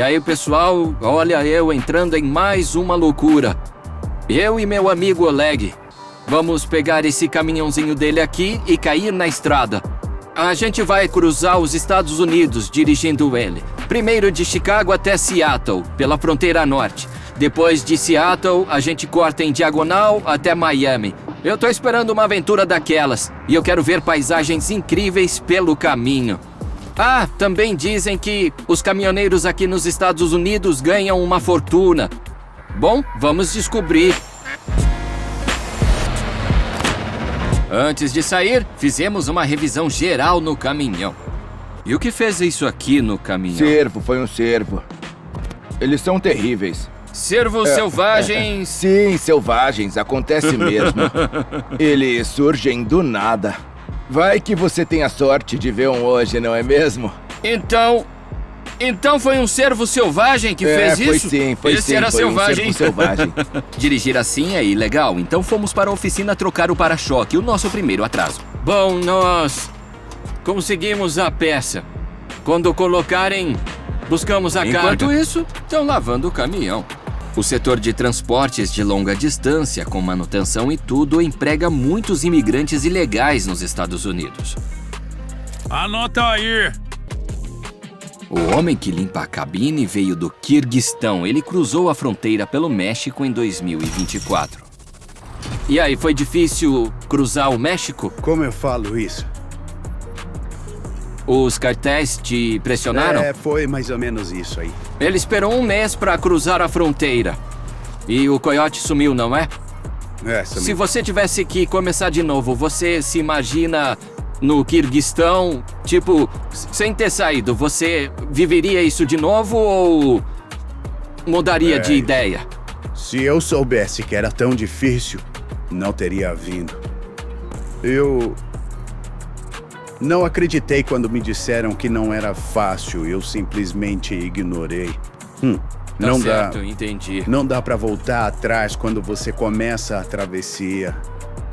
E aí, pessoal, olha eu entrando em mais uma loucura. Eu e meu amigo Oleg. Vamos pegar esse caminhãozinho dele aqui e cair na estrada. A gente vai cruzar os Estados Unidos dirigindo ele. Primeiro de Chicago até Seattle, pela fronteira norte. Depois de Seattle, a gente corta em diagonal até Miami. Eu tô esperando uma aventura daquelas. E eu quero ver paisagens incríveis pelo caminho. Ah, também dizem que os caminhoneiros aqui nos Estados Unidos ganham uma fortuna. Bom, vamos descobrir. Antes de sair, fizemos uma revisão geral no caminhão. E o que fez isso aqui no caminhão? Cervo, foi um cervo. Eles são terríveis. Cervos selvagens... Sim, selvagens, acontece mesmo. Eles surgem do nada. Vai que você tem a sorte de ver um hoje, não é mesmo? Então foi um cervo selvagem que fez isso? Esse era selvagem. Um cervo selvagem. Dirigir assim é ilegal, então fomos para a oficina trocar o para-choque, o nosso primeiro atraso. Bom, nós conseguimos a peça. Quando colocarem, buscamos a carga. Enquanto isso, estão lavando o caminhão. O setor de transportes de longa distância, com manutenção e tudo, emprega muitos imigrantes ilegais nos Estados Unidos. Anota aí! O homem que limpa a cabine veio do Quirguistão. Ele cruzou a fronteira pelo México em 2024. E aí, foi difícil cruzar o México? Como eu falo isso? Os cartéis te pressionaram? Foi mais ou menos isso aí. Ele esperou um mês para cruzar a fronteira. E o coiote sumiu, não é? Sumiu. Se você tivesse que começar de novo, você se imagina no Quirguistão, tipo, sem ter saído, você viveria isso de novo ou mudaria de ideia? Se eu soubesse que era tão difícil, não teria vindo. Eu não acreditei quando me disseram que não era fácil. Eu simplesmente ignorei. Não certo, dá. Entendi. Não dá pra voltar atrás quando você começa a travessia.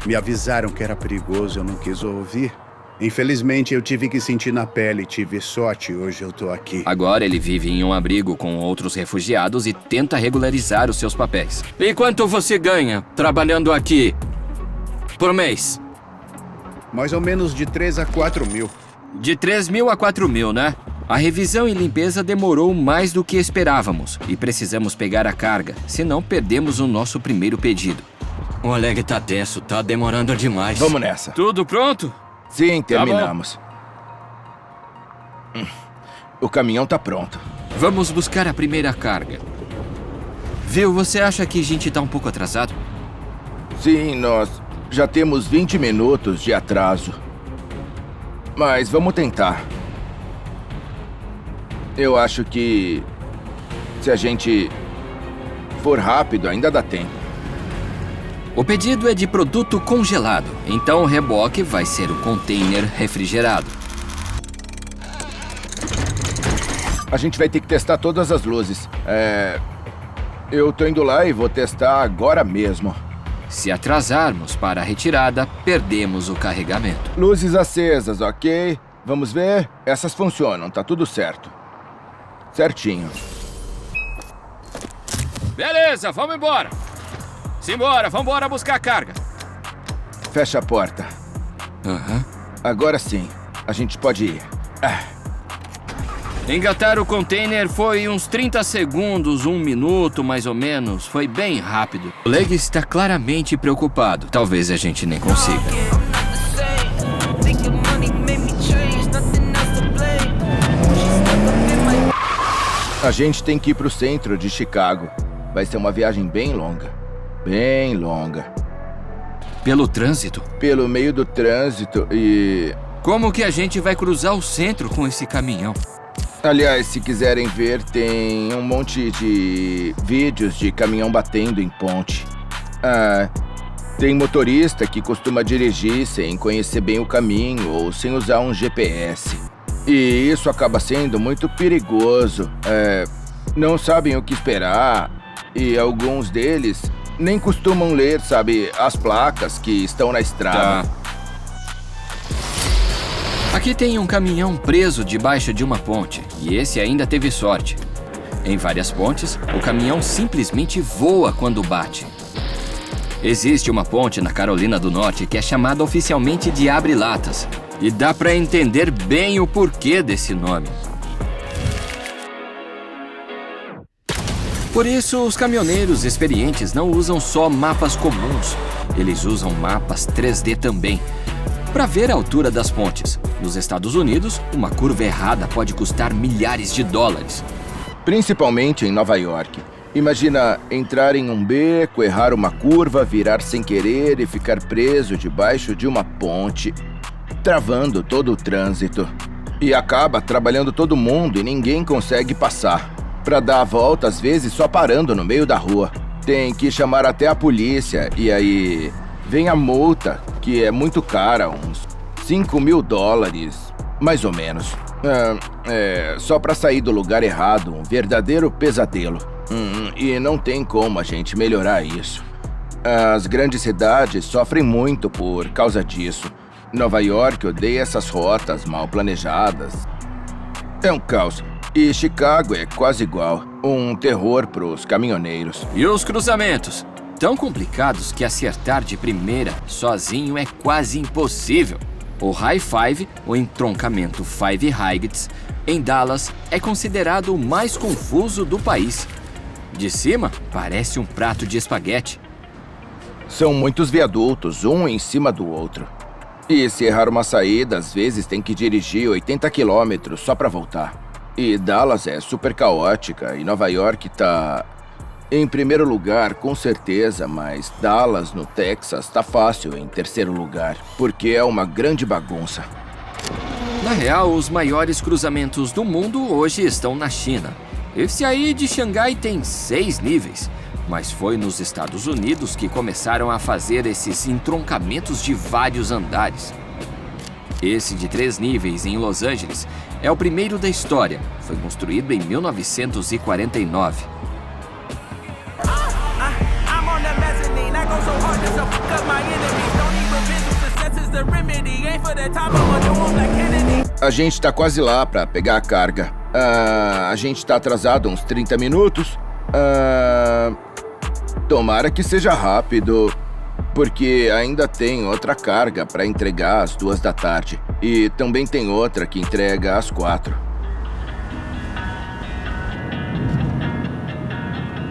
Me avisaram que era perigoso, eu não quis ouvir. Infelizmente, eu tive que sentir na pele. Tive sorte, hoje eu tô aqui. Agora ele vive em um abrigo com outros refugiados e tenta regularizar os seus papéis. E quanto você ganha trabalhando aqui por mês? Mais ou menos de 3 a 4 mil. De 3 mil a 4 mil, né? A revisão e limpeza demorou mais do que esperávamos e precisamos pegar a carga, senão perdemos o nosso primeiro pedido. O Oleg tá tenso, tá demorando demais. Vamos nessa. Tudo pronto? Sim, terminamos. O caminhão tá pronto. Vamos buscar a primeira carga. Viu, você acha que a gente tá um pouco atrasado? Sim, nós já temos 20 minutos de atraso. Mas vamos tentar. Eu acho que se a gente for rápido, ainda dá tempo. O pedido é de produto congelado, então o reboque vai ser o container refrigerado. A gente vai ter que testar todas as luzes. Eu tô indo lá e vou testar agora mesmo. Se atrasarmos para a retirada, perdemos o carregamento. Luzes acesas, ok? Vamos ver? Essas funcionam, tá tudo certo. Certinho. Beleza, vamos embora. Simbora, vamos embora buscar a carga. Fecha a porta. Aham. Agora sim, a gente pode ir. Engatar o container foi uns 30 segundos, 1 minuto mais ou menos. Foi bem rápido. O Oleg está claramente preocupado. Talvez a gente nem consiga. A gente tem que ir pro centro de Chicago. Vai ser uma viagem bem longa. Bem longa. Pelo trânsito? Pelo meio do trânsito e... Como que a gente vai cruzar o centro com esse caminhão? Aliás, se quiserem ver, tem um monte de vídeos de caminhão batendo em ponte. Tem motorista que costuma dirigir sem conhecer bem o caminho ou sem usar um GPS. E isso acaba sendo muito perigoso. Não sabem o que esperar e alguns deles nem costumam ler, sabe, as placas que estão na estrada. Tá. Aqui tem um caminhão preso debaixo de uma ponte, e esse ainda teve sorte. Em várias pontes, o caminhão simplesmente voa quando bate. Existe uma ponte na Carolina do Norte que é chamada oficialmente de Abre-Latas. E dá para entender bem o porquê desse nome. Por isso, os caminhoneiros experientes não usam só mapas comuns. Eles usam mapas 3D também, para ver a altura das pontes. Nos Estados Unidos, uma curva errada pode custar milhares de dólares. Principalmente em Nova York. Imagina entrar em um beco, errar uma curva, virar sem querer e ficar preso debaixo de uma ponte, travando todo o trânsito. E acaba trabalhando todo mundo e ninguém consegue passar. Para dar a volta, às vezes só parando no meio da rua. Tem que chamar até a polícia e aí vem a multa, que é muito cara, uns $5.000, mais ou menos. Só para sair do lugar errado, um verdadeiro pesadelo. E não tem como a gente melhorar isso. As grandes cidades sofrem muito por causa disso. Nova York odeia essas rotas mal planejadas. É um caos. E Chicago é quase igual. Um terror pros caminhoneiros. E os cruzamentos? Tão complicados que acertar de primeira sozinho é quase impossível. O High Five, o entroncamento Five Highgate, em Dallas, é considerado o mais confuso do país. De cima, parece um prato de espaguete. São muitos viadutos, um em cima do outro. E se errar uma saída, às vezes tem que dirigir 80 quilômetros só para voltar. E Dallas é super caótica e Nova York tá em primeiro lugar, com certeza, mas Dallas, no Texas, tá fácil em terceiro lugar, porque é uma grande bagunça. Na real, os maiores cruzamentos do mundo hoje estão na China. Esse aí de Xangai tem 6 níveis, mas foi nos Estados Unidos que começaram a fazer esses entroncamentos de vários andares. Esse de 3 níveis em Los Angeles é o primeiro da história. Foi construído em 1949. A gente tá quase lá pra pegar a carga. A gente tá atrasado uns 30 minutos. Tomara que seja rápido, porque ainda tem outra carga pra entregar às 2 da tarde. E também tem outra que entrega às 4.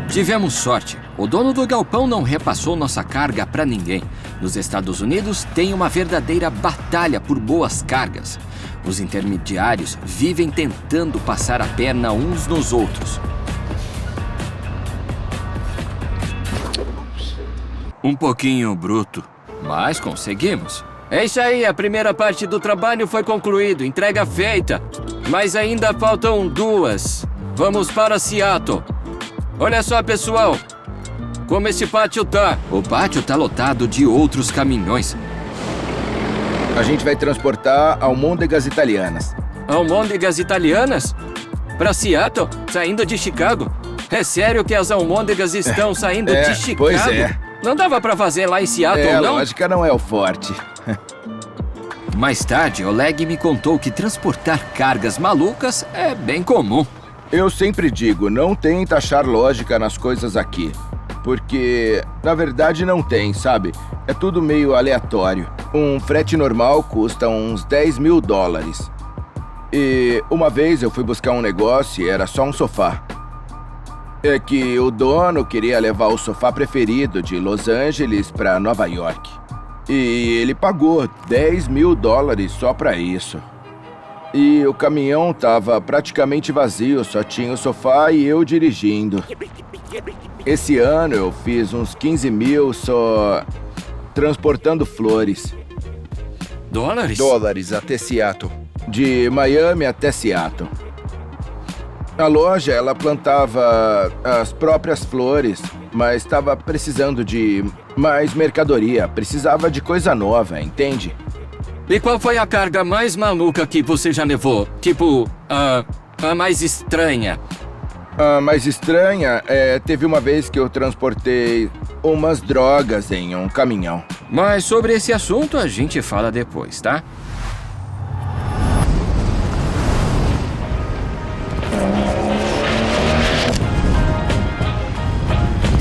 Tivemos sorte. O dono do galpão não repassou nossa carga para ninguém. Nos Estados Unidos tem uma verdadeira batalha por boas cargas. Os intermediários vivem tentando passar a perna uns nos outros. Um pouquinho bruto, mas conseguimos. É isso aí, a primeira parte do trabalho foi concluído, entrega feita. Mas ainda faltam 2. Vamos para Seattle. Olha só, pessoal, como esse pátio tá. O pátio tá lotado de outros caminhões. A gente vai transportar almôndegas italianas. Almôndegas italianas? Pra Seattle? Saindo de Chicago? É sério que as almôndegas estão saindo de Chicago? Pois é. Não dava pra fazer lá em Seattle, A não? lógica não é o forte. Mais tarde, Oleg me contou que transportar cargas malucas é bem comum. Eu sempre digo, não tenta achar lógica nas coisas aqui. Porque, na verdade, não tem, sabe? É tudo meio aleatório. Um frete normal custa uns $10.000. E uma vez eu fui buscar um negócio e era só um sofá. É que o dono queria levar o sofá preferido de Los Angeles para Nova York. E ele pagou $10.000 só para isso. E o caminhão tava praticamente vazio, só tinha o sofá e eu dirigindo. Esse ano eu fiz uns 15 mil só transportando flores. Dólares? Dólares até Seattle. De Miami até Seattle. A loja, ela plantava as próprias flores, mas estava precisando de mais mercadoria. Precisava de coisa nova, entende? E qual foi a carga mais maluca que você já levou? Tipo, a mais estranha? A mais estranha teve uma vez que eu transportei umas drogas em um caminhão. Mas sobre esse assunto a gente fala depois, tá?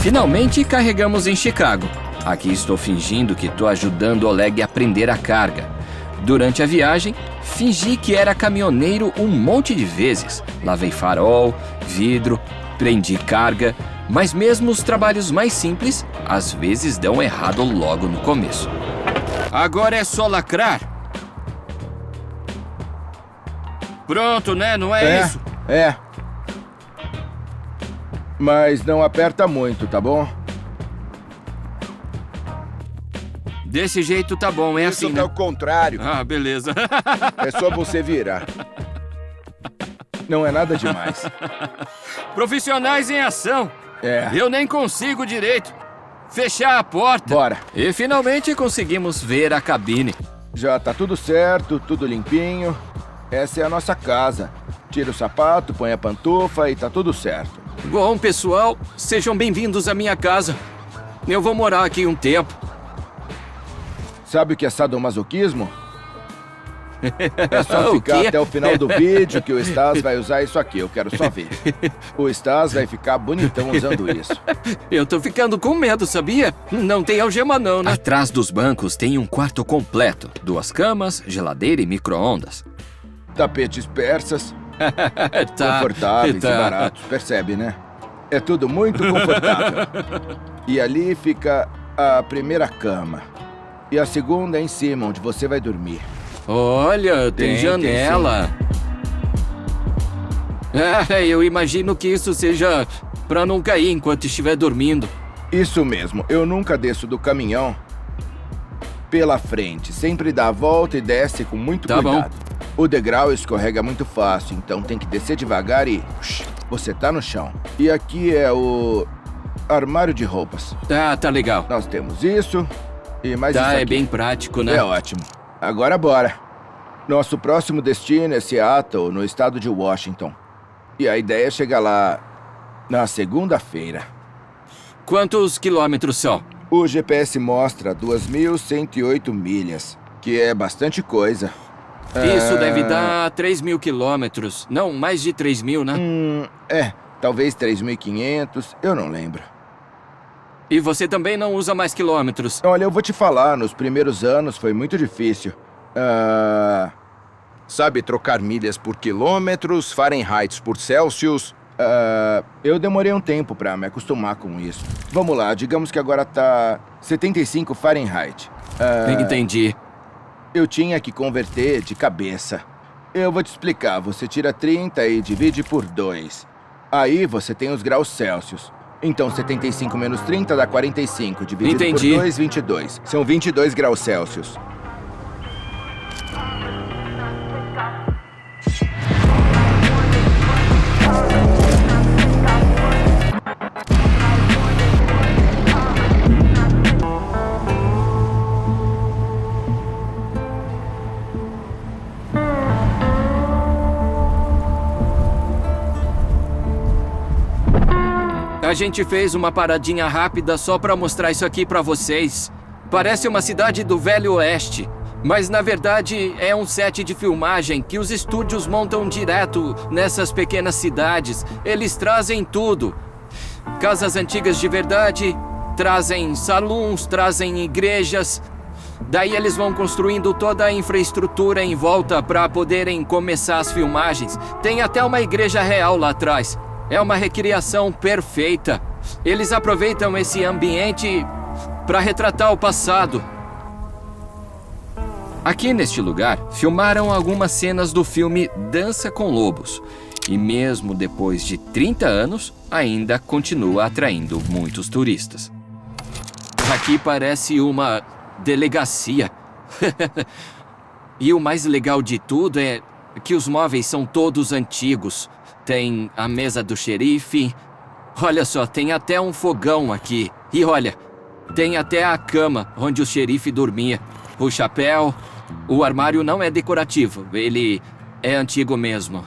Finalmente carregamos em Chicago. Aqui estou fingindo que estou ajudando Oleg a prender a carga. Durante a viagem, fingi que era caminhoneiro um monte de vezes. Lavei farol, vidro, prendi carga, mas mesmo os trabalhos mais simples, às vezes dão errado logo no começo. Agora é só lacrar. Pronto, né? Não é isso? É. Mas não aperta muito, tá bom? Desse jeito tá bom, é Isso assim, tá né? ao contrário. Ah, beleza. É só você virar. Não é nada demais. Profissionais em ação. É. Eu nem consigo direito. Fechar a porta. Bora. E finalmente conseguimos ver a cabine. Já tá tudo certo, tudo limpinho. Essa é a nossa casa. Tira o sapato, põe a pantufa e tá tudo certo. Bom, pessoal, sejam bem-vindos à minha casa. Eu vou morar aqui um tempo. Sabe o que é sadomasoquismo? É só O ficar quê? até o final do vídeo que o Stas vai usar isso aqui. Eu quero só ver. O Stas vai ficar bonitão usando isso. Eu tô ficando com medo, sabia? Não tem algema não, né? Atrás dos bancos tem um quarto completo. 2 camas, geladeira e micro-ondas. Tapetes persas, Tá, confortáveis tá. e baratos. Percebe, né? É tudo muito confortável. E ali fica a primeira cama. E a segunda é em cima, onde você vai dormir. Olha, tem Tem janela. Eu imagino que isso seja pra não cair enquanto estiver dormindo. Isso mesmo, eu nunca desço do caminhão pela frente. Sempre dá a volta e desce com muito Tá cuidado. O degrau escorrega muito fácil, então tem que descer devagar e... você tá no chão. E aqui é o armário de roupas. Ah, tá legal. Nós temos isso e mais isso Tá, aqui. é bem prático, né? É ótimo. Agora bora. Nosso próximo destino é Seattle, no estado de Washington. E a ideia é chegar lá na segunda-feira. Quantos quilômetros são? O GPS mostra 2.108 milhas, que é bastante coisa. Isso deve dar 3.000 quilômetros. Não, mais de 3.000, né? Talvez 3.500, eu não lembro. E você também não usa mais quilômetros. Olha, eu vou te falar, nos primeiros anos foi muito difícil. Sabe trocar milhas por quilômetros, Fahrenheit por Celsius? Eu demorei um tempo pra me acostumar com isso. Vamos lá, digamos que agora tá 75 Fahrenheit. Entendi. Eu tinha que converter de cabeça. Eu vou te explicar. Você tira 30 e divide por 2. Aí você tem os graus Celsius. Então 75 menos 30 dá 45. Dividido Entendi. por 2, 22. São 22 graus Celsius. A gente fez uma paradinha rápida só pra mostrar isso aqui pra vocês. Parece uma cidade do Velho Oeste, mas na verdade é um set de filmagem que os estúdios montam direto nessas pequenas cidades. Eles trazem tudo. Casas antigas de verdade, trazem salões, trazem igrejas. Daí eles vão construindo toda a infraestrutura em volta pra poderem começar as filmagens. Tem até uma igreja real lá atrás. É uma recriação perfeita. Eles aproveitam esse ambiente para retratar o passado. Aqui neste lugar, filmaram algumas cenas do filme Dança com Lobos. E mesmo depois de 30 anos, ainda continua atraindo muitos turistas. Aqui parece uma delegacia. E o mais legal de tudo é que os móveis são todos antigos. Tem a mesa do xerife. Olha só, tem até um fogão aqui. E olha, tem até a cama onde o xerife dormia. O chapéu. O armário não é decorativo, ele é antigo mesmo.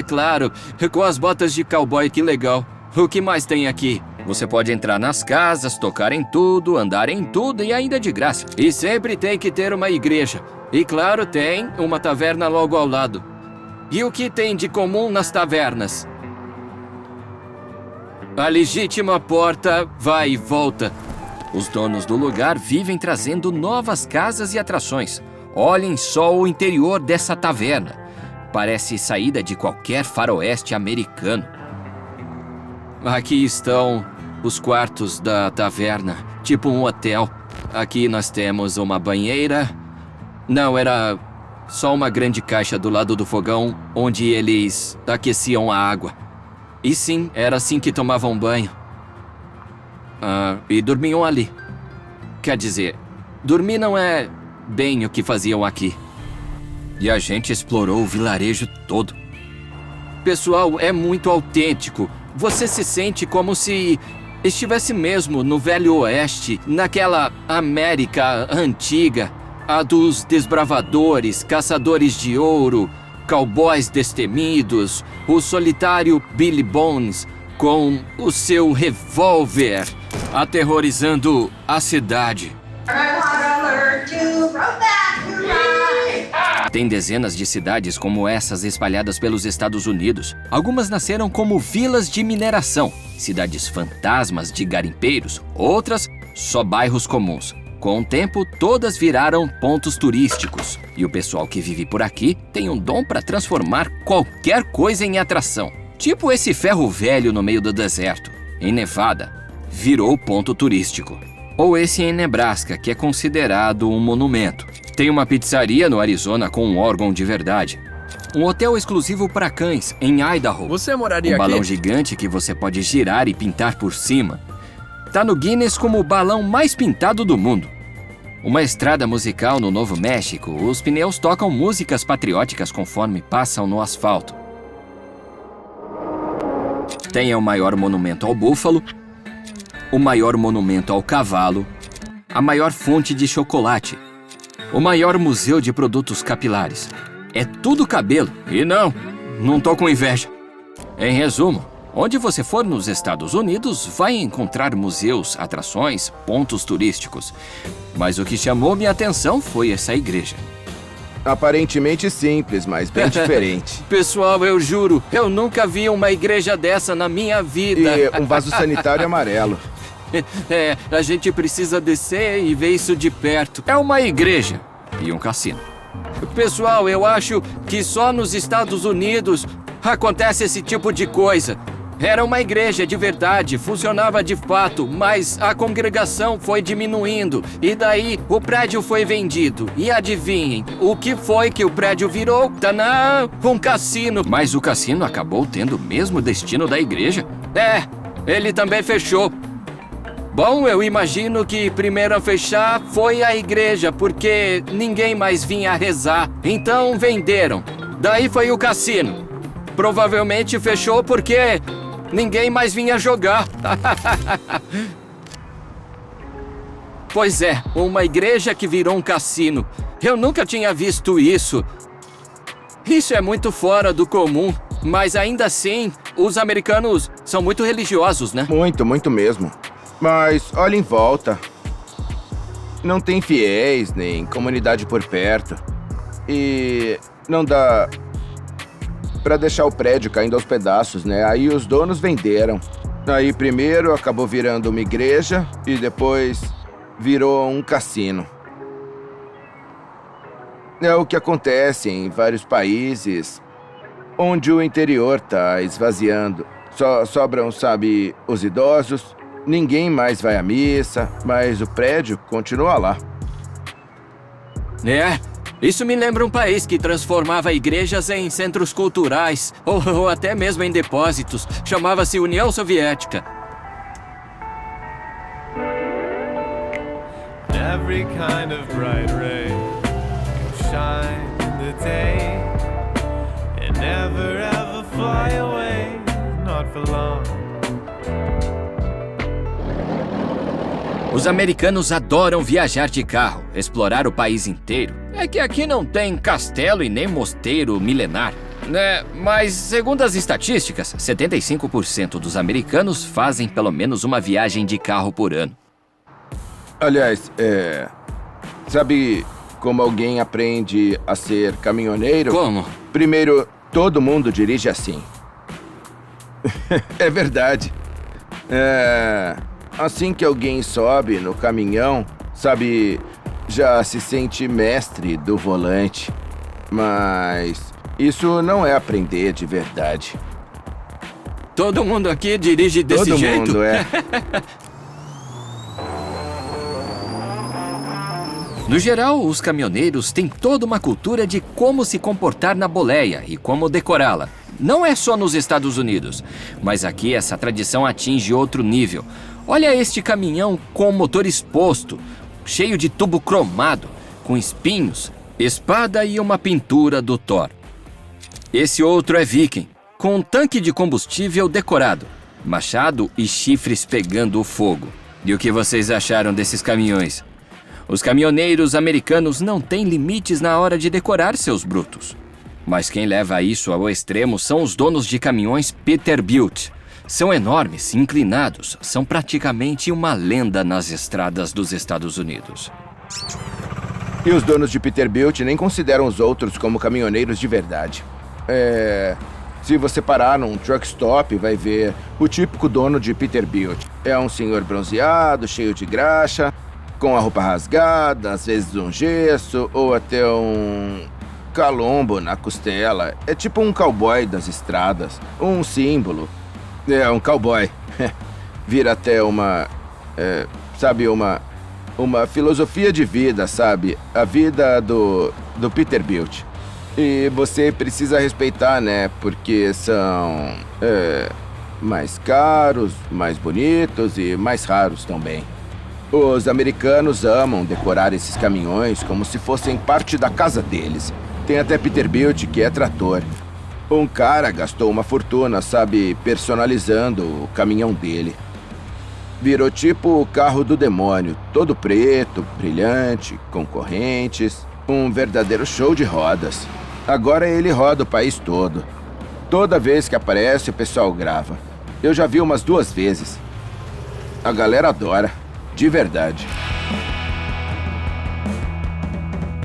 Claro, com as botas de cowboy, que legal. O que mais tem aqui? Você pode entrar nas casas, tocar em tudo, andar em tudo e ainda de graça. E sempre tem que ter uma igreja. E claro, tem uma taverna logo ao lado. E o que tem de comum nas tavernas? A legítima porta vai e volta. Os donos do lugar vivem trazendo novas casas e atrações. Olhem só o interior dessa taverna. Parece saída de qualquer faroeste americano. Aqui estão os quartos da taverna, tipo um hotel. Aqui nós temos uma banheira. Não, era só uma grande caixa do lado do fogão, onde eles aqueciam a água. E sim, era assim que tomavam banho. E dormiam ali. Quer dizer, dormir não é bem o que faziam aqui. E a gente explorou o vilarejo todo. Pessoal, é muito autêntico. Você se sente como se estivesse mesmo no Velho Oeste, naquela América antiga, a dos desbravadores, caçadores de ouro, cowboys destemidos, o solitário Billy Bones com o seu revólver aterrorizando a cidade. Tem dezenas de cidades como essas espalhadas pelos Estados Unidos. Algumas nasceram como vilas de mineração, cidades fantasmas de garimpeiros, outras só bairros comuns. Com o tempo, todas viraram pontos turísticos. E o pessoal que vive por aqui tem um dom para transformar qualquer coisa em atração. Tipo esse ferro velho no meio do deserto. Em Nevada, virou ponto turístico. Ou esse em Nebraska, que é considerado um monumento. Tem uma pizzaria no Arizona com um órgão de verdade. Um hotel exclusivo para cães, em Idaho. Você moraria aqui? Um balão aqui? gigante que você pode girar e pintar por cima. Tá no Guinness como o balão mais pintado do mundo. Uma estrada musical no Novo México, os pneus tocam músicas patrióticas conforme passam no asfalto. Tem o maior monumento ao búfalo, o maior monumento ao cavalo, a maior fonte de chocolate, o maior museu de produtos capilares. É tudo cabelo. E não tô com inveja. Em resumo, onde você for nos Estados Unidos, vai encontrar museus, atrações, pontos turísticos. Mas o que chamou minha atenção foi essa igreja. Aparentemente simples, mas bem diferente. Pessoal, eu juro, eu nunca vi uma igreja dessa na minha vida. E um vaso sanitário amarelo. A gente precisa descer e ver isso de perto. É uma igreja e um cassino. Pessoal, eu acho que só nos Estados Unidos acontece esse tipo de coisa. Era uma igreja de verdade, funcionava de fato, mas a congregação foi diminuindo. E daí o prédio foi vendido. E adivinhem, o que foi que o prédio virou? Tanã, um cassino. Mas o cassino acabou tendo o mesmo destino da igreja? Ele também fechou. Bom, eu imagino que primeiro a fechar foi a igreja, porque ninguém mais vinha rezar. Então venderam. Daí foi o cassino. Provavelmente fechou porque ninguém mais vinha jogar. Pois é, uma igreja que virou um cassino. Eu nunca tinha visto isso. Isso é muito fora do comum. Mas ainda assim, os americanos são muito religiosos, né? Muito mesmo. Mas olha em volta. Não tem fiéis, nem comunidade por perto. E não dá pra deixar o prédio caindo aos pedaços, né? Aí os donos venderam. Aí primeiro acabou virando uma igreja e depois virou um cassino. É o que acontece em vários países onde o interior tá esvaziando. Só sobram, sabe, os idosos. Ninguém mais vai à missa, mas o prédio continua lá. Isso me lembra um país que transformava igrejas em centros culturais, ou até mesmo em depósitos. Chamava-se União Soviética. Every kind of bright ray shine in the day and never ever fly away, not for long. Os americanos adoram viajar de carro, explorar o país inteiro. É que aqui não tem castelo e nem mosteiro milenar, né? Mas, segundo as estatísticas, 75% dos americanos fazem pelo menos uma viagem de carro por ano. Aliás, sabe como alguém aprende a ser caminhoneiro? Como? Primeiro, todo mundo dirige assim. É verdade. Assim que alguém sobe no caminhão, sabe, já se sente mestre do volante. Mas isso não é aprender de verdade. Todo mundo aqui dirige desse Todo jeito? mundo é. No geral, os caminhoneiros têm toda uma cultura de como se comportar na boleia e como decorá-la. Não é só nos Estados Unidos, mas aqui essa tradição atinge outro nível. Olha este caminhão com o motor exposto, cheio de tubo cromado, com espinhos, espada e uma pintura do Thor. Esse outro é Viking, com um tanque de combustível decorado, machado e chifres pegando fogo. E o que vocês acharam desses caminhões? Os caminhoneiros americanos não têm limites na hora de decorar seus brutos. Mas quem leva isso ao extremo são os donos de caminhões Peterbilt. São enormes, inclinados, são praticamente uma lenda nas estradas dos Estados Unidos. E os donos de Peterbilt nem consideram os outros como caminhoneiros de verdade. Se você parar num truck stop, vai ver o típico dono de Peterbilt. É um senhor bronzeado, cheio de graxa, com a roupa rasgada, às vezes um gesso ou até um calombo na costela. É tipo um cowboy das estradas, um símbolo. É um cowboy. Vira até uma filosofia de vida, sabe? A vida do Peterbilt. E você precisa respeitar, né? Porque são mais caros, mais bonitos e mais raros também. Os americanos amam decorar esses caminhões como se fossem parte da casa deles. Tem até Peterbilt que é trator. Um cara gastou uma fortuna, sabe, personalizando o caminhão dele. Virou tipo o carro do demônio, todo preto, brilhante, com correntes. Um verdadeiro show de rodas. Agora ele roda o país todo. Toda vez que aparece, o pessoal grava. Eu já vi umas 2 vezes. A galera adora. De verdade.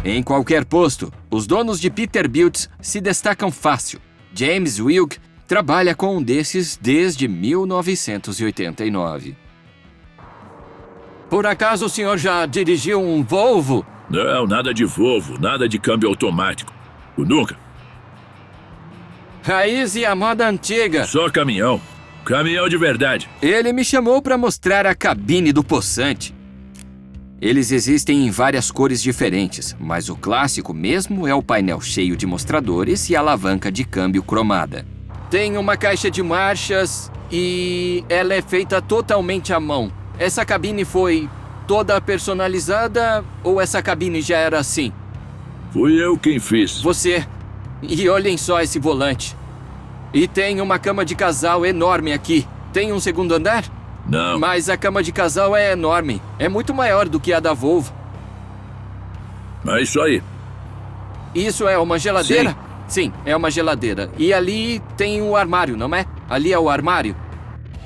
Em qualquer posto, os donos de Peterbilt se destacam fácil. James Wilk trabalha com um desses desde 1989. Por acaso o senhor já dirigiu um Volvo? Não, nada de Volvo, nada de câmbio automático. Nunca. Raiz e a moda antiga. Só caminhão. Caminhão de verdade. Ele me chamou para mostrar a cabine do poçante. Eles existem em várias cores diferentes, mas o clássico mesmo é o painel cheio de mostradores e a alavanca de câmbio cromada. Tem uma caixa de marchas e ela é feita totalmente à mão. Essa cabine foi toda personalizada ou essa cabine já era assim? Fui eu quem fiz. Você. E olhem só esse volante. E tem uma cama de casal enorme aqui. Tem um segundo andar? Não. Mas a cama de casal é enorme. É muito maior do que a da Volvo. É isso aí. Isso é uma geladeira? Sim, é uma geladeira. E ali tem o armário, não é? Ali é o armário.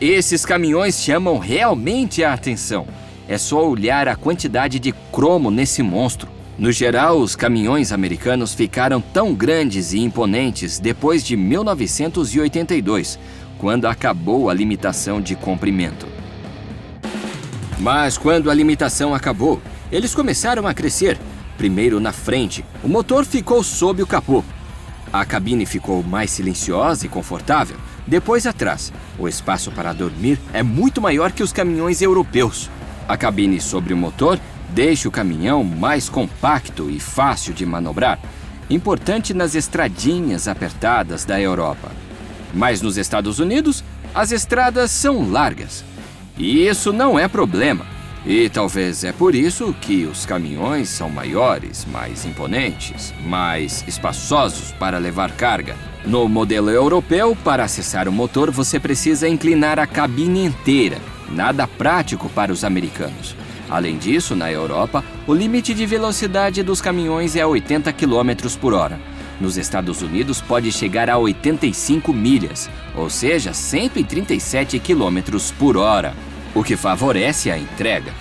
Esses caminhões chamam realmente a atenção. É só olhar a quantidade de cromo nesse monstro. No geral, os caminhões americanos ficaram tão grandes e imponentes depois de 1982, quando acabou a limitação de comprimento. Mas quando a limitação acabou, eles começaram a crescer. Primeiro na frente, o motor ficou sob o capô. A cabine ficou mais silenciosa e confortável. Depois atrás, o espaço para dormir é muito maior que os caminhões europeus. A cabine sobre o motor deixa o caminhão mais compacto e fácil de manobrar, importante nas estradinhas apertadas da Europa. Mas nos Estados Unidos, as estradas são largas. E isso não é problema. E talvez é por isso que os caminhões são maiores, mais imponentes, mais espaçosos para levar carga. No modelo europeu, para acessar o motor, você precisa inclinar a cabine inteira. Nada prático para os americanos. Além disso, na Europa, o limite de velocidade dos caminhões é 80 km por hora. Nos Estados Unidos, pode chegar a 85 milhas, ou seja, 137 km por hora, o que favorece a entrega.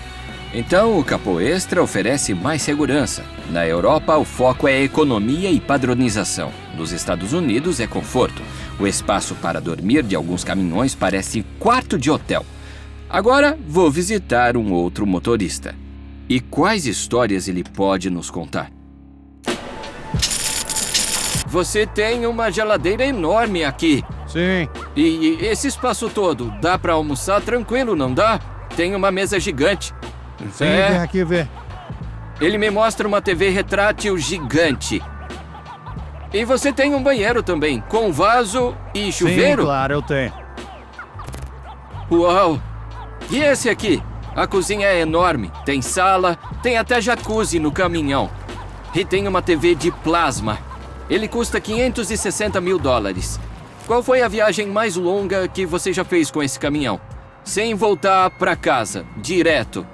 Então, o capô extra oferece mais segurança. Na Europa, o foco é economia e padronização. Nos Estados Unidos, é conforto. O espaço para dormir de alguns caminhões parece quarto de hotel. Agora, vou visitar um outro motorista. E quais histórias ele pode nos contar? Você tem uma geladeira enorme aqui. Sim. E esse espaço todo, dá pra almoçar tranquilo, não dá? Tem uma mesa gigante. Sim, vem aqui ver. Ele me mostra uma TV retrátil gigante. E você tem um banheiro também, com vaso e chuveiro? Sim, claro, eu tenho. Uau! E esse aqui? A cozinha é enorme, tem sala, tem até jacuzzi no caminhão. E tem uma TV de plasma. Ele custa $560 mil. Qual foi a viagem mais longa que você já fez com esse caminhão? Sem voltar pra casa, direto.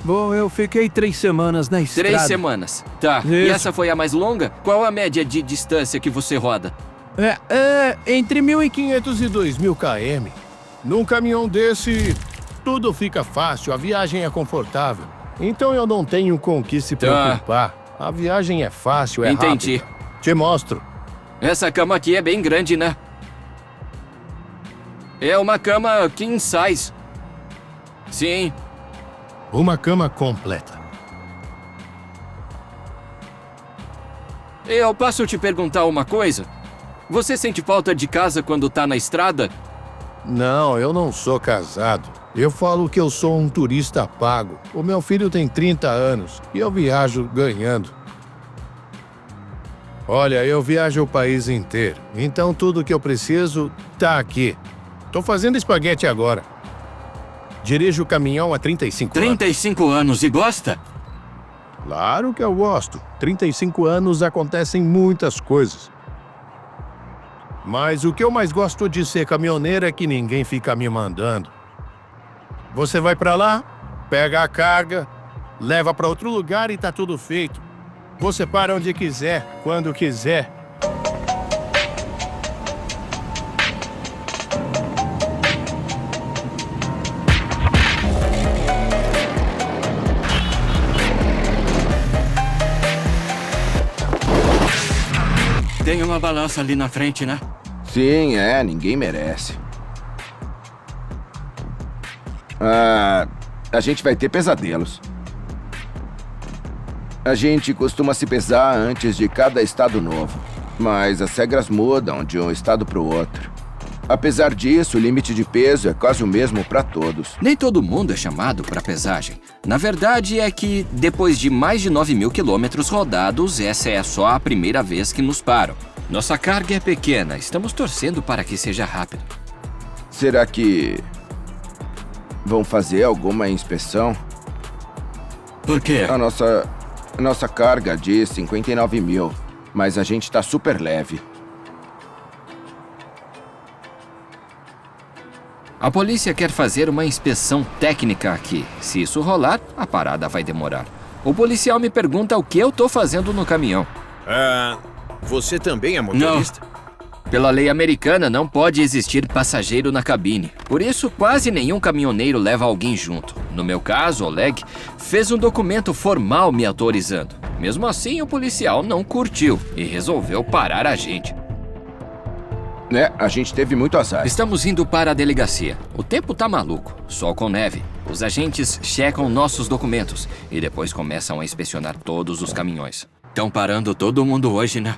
Bom, eu fiquei 3 semanas na estrada. 3 semanas. Tá. Isso. E essa foi a mais longa? Qual a média de distância que você roda? Entre 1.500 e 2.000 km. Num caminhão desse, tudo fica fácil, a viagem é confortável. Então eu não tenho com o que se preocupar. A viagem é fácil, Entendi. rápida. Te mostro. Essa cama aqui é bem grande, né? É uma cama king size. Sim. Uma cama completa. Eu posso te perguntar uma coisa? Você sente falta de casa quando tá na estrada? Não, eu não sou casado. Eu falo que eu sou um turista pago. O meu filho tem 30 anos e eu viajo ganhando. Olha, eu viajo o país inteiro, então tudo que eu preciso tá aqui. Tô fazendo espaguete agora. Dirijo o caminhão há 35 anos. 35 anos e gosta? Claro que eu gosto. 35 anos acontecem muitas coisas. Mas o que eu mais gosto de ser caminhoneiro é que ninguém fica me mandando. Você vai pra lá, pega a carga, leva pra outro lugar e tá tudo feito. Você para onde quiser, quando quiser. Tem uma balança ali na frente, né? Sim, ninguém merece. A gente vai ter pesadelos. A gente costuma se pesar antes de cada estado novo, mas as regras mudam de um estado para o outro. Apesar disso, o limite de peso é quase o mesmo para todos. Nem todo mundo é chamado para pesagem. Na verdade, é que depois de mais de 9.000 quilômetros rodados, essa é só a primeira vez que nos param. Nossa carga é pequena, estamos torcendo para que seja rápido. Será que vão fazer alguma inspeção? Por quê? A nossa carga diz 59 mil, mas a gente tá super leve. A polícia quer fazer uma inspeção técnica aqui. Se isso rolar, a parada vai demorar. O policial me pergunta o que eu tô fazendo no caminhão. Você também é motorista? Não. Pela lei americana, não pode existir passageiro na cabine. Por isso, quase nenhum caminhoneiro leva alguém junto. No meu caso, Oleg fez um documento formal me autorizando. Mesmo assim, o policial não curtiu e resolveu parar a gente. A gente teve muito azar. Estamos indo para a delegacia. O tempo tá maluco, sol com neve. Os agentes checam nossos documentos e depois começam a inspecionar todos os caminhões. Estão parando todo mundo hoje, né?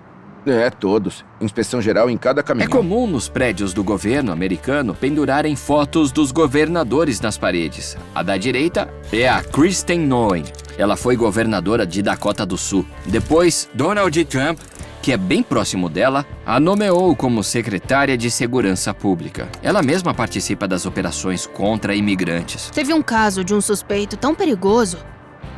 Todos. Inspeção geral em cada caminhão. É comum nos prédios do governo americano pendurarem fotos dos governadores nas paredes. A da direita é a Kristen Noem. Ela foi governadora de Dakota do Sul. Depois, Donald Trump, que é bem próximo dela, a nomeou como secretária de Segurança Pública. Ela mesma participa das operações contra imigrantes. Teve um caso de um suspeito tão perigoso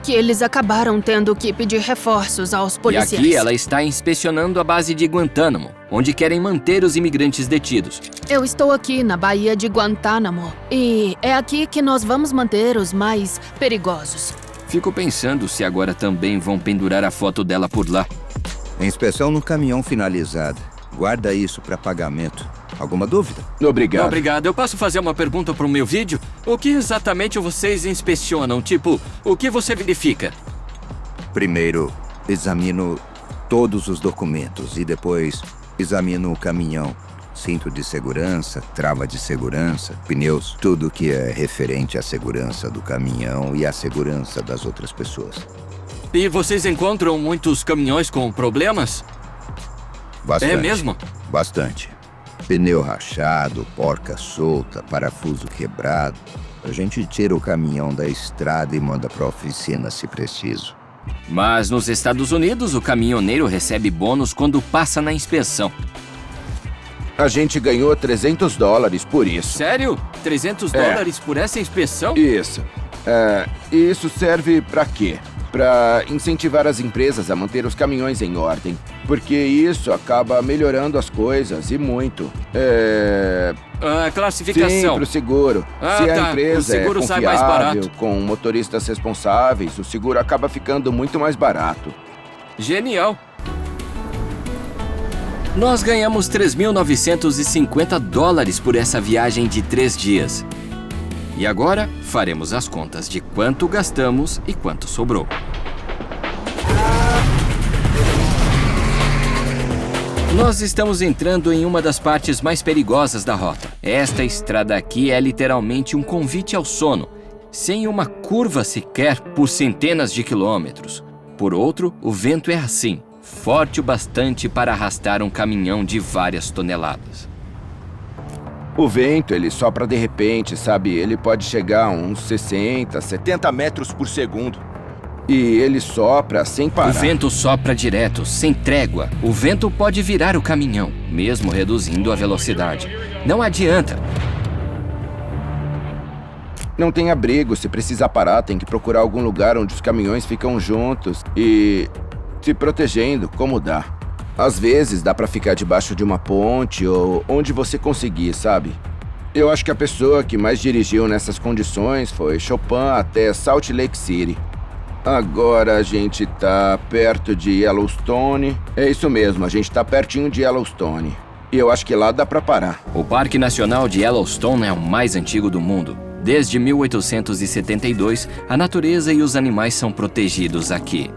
que eles acabaram tendo que pedir reforços aos policiais. E aqui ela está inspecionando a base de Guantánamo, onde querem manter os imigrantes detidos. Eu estou aqui na Baía de Guantánamo e é aqui que nós vamos manter os mais perigosos. Fico pensando se agora também vão pendurar a foto dela por lá. Inspeção no caminhão finalizada. Guarda isso para pagamento. Alguma dúvida? Obrigado. Obrigado. Eu posso fazer uma pergunta para o meu vídeo? O que exatamente vocês inspecionam? Tipo, o que você verifica? Primeiro, examino todos os documentos e depois examino o caminhão. cinto de segurança, trava de segurança, pneus, tudo que é referente à segurança do caminhão e à segurança das outras pessoas. E vocês encontram muitos caminhões com problemas? Bastante. É mesmo? Bastante. Pneu rachado, porca solta, parafuso quebrado. A gente tira o caminhão da estrada e manda para a oficina se preciso. Mas nos Estados Unidos, o caminhoneiro recebe bônus quando passa na inspeção. A gente ganhou $300 por isso. Sério? $300 por essa inspeção? Isso. E isso serve pra quê? Pra incentivar as empresas a manter os caminhões em ordem. Porque isso acaba melhorando as coisas, e muito. Classificação. Sim, pro seguro. Se a empresa o seguro é sai mais confiável, barato. com motoristas responsáveis, o seguro acaba ficando muito mais barato. Genial. Nós ganhamos $3.950 por essa viagem de 3 dias. E agora, faremos as contas de quanto gastamos e quanto sobrou. Nós estamos entrando em uma das partes mais perigosas da rota. Esta estrada aqui é literalmente um convite ao sono, sem uma curva sequer por centenas de quilômetros. Por outro, o vento é assim, forte o bastante para arrastar um caminhão de várias toneladas. O vento, ele sopra de repente, sabe? Ele pode chegar a uns 60, 70 metros por segundo. E ele sopra sem parar. O vento sopra direto, sem trégua. O vento pode virar o caminhão, mesmo reduzindo a velocidade. Não adianta. Não tem abrigo, se precisar parar, tem que procurar algum lugar onde os caminhões ficam juntos e se protegendo, como dá. Às vezes dá pra ficar debaixo de uma ponte ou onde você conseguir, sabe? Eu acho que a pessoa que mais dirigiu nessas condições foi Chopin até Salt Lake City. Agora a gente tá perto de Yellowstone. É isso mesmo, a gente tá pertinho de Yellowstone. E eu acho que lá dá pra parar. O Parque Nacional de Yellowstone é o mais antigo do mundo. Desde 1872, a natureza e os animais são protegidos aqui.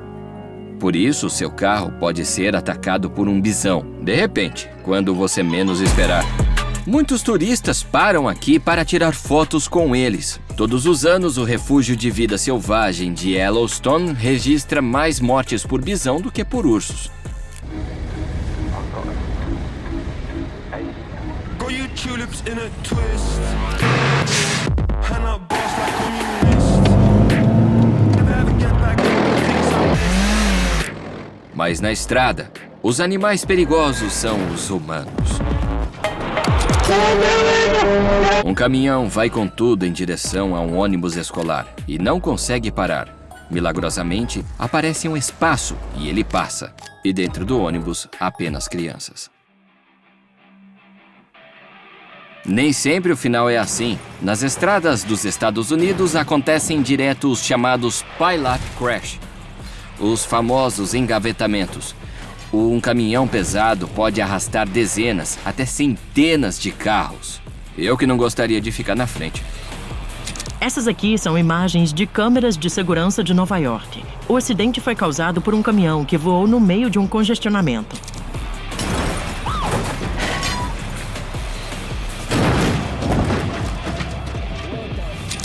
Por isso, seu carro pode ser atacado por um bisão, de repente, quando você menos esperar. Muitos turistas param aqui para tirar fotos com eles. Todos os anos, o refúgio de vida selvagem de Yellowstone registra mais mortes por bisão do que por ursos. Mas na estrada, os animais perigosos são os humanos. Um caminhão vai com tudo em direção a um ônibus escolar e não consegue parar. Milagrosamente, aparece um espaço e ele passa. E dentro do ônibus, apenas crianças. Nem sempre o final é assim. Nas estradas dos Estados Unidos acontecem direto os chamados pilot crash. Os famosos engavetamentos. Um caminhão pesado pode arrastar dezenas, até centenas de carros. Eu que não gostaria de ficar na frente. Essas aqui são imagens de câmeras de segurança de Nova York. O acidente foi causado por um caminhão que voou no meio de um congestionamento.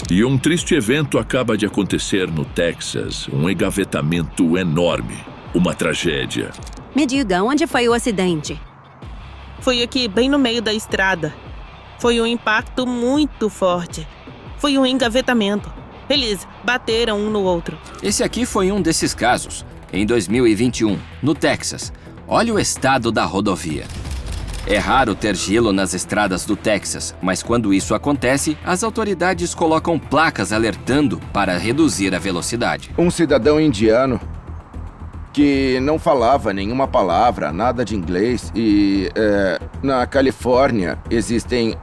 E um triste evento acaba de acontecer no Texas. Um engavetamento enorme. Uma tragédia. Me diga, onde foi o acidente? Foi aqui, bem no meio da estrada. Foi um impacto muito forte. Foi um engavetamento. Eles bateram um no outro. Esse aqui foi um desses casos. Em 2021, no Texas. Olha o estado da rodovia. É raro ter gelo nas estradas do Texas, mas quando isso acontece, as autoridades colocam placas alertando para reduzir a velocidade. Um cidadão indiano que não falava nenhuma palavra, nada de inglês, e na Califórnia existem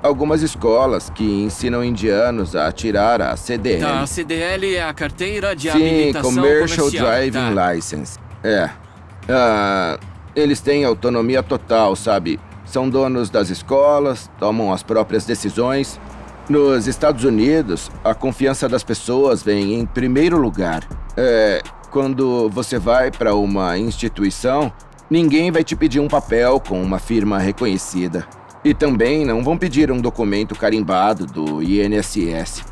algumas escolas que ensinam indianos a tirar a CDL. Tá, a CDL é a carteira de Sim, habilitação Commercial comercial. Driving License. Eles têm autonomia total, sabe? São donos das escolas, tomam as próprias decisões. Nos Estados Unidos, a confiança das pessoas vem em primeiro lugar. Quando você vai para uma instituição, Ninguém vai te pedir um papel com uma firma reconhecida. E também não vão pedir um documento carimbado do INSS.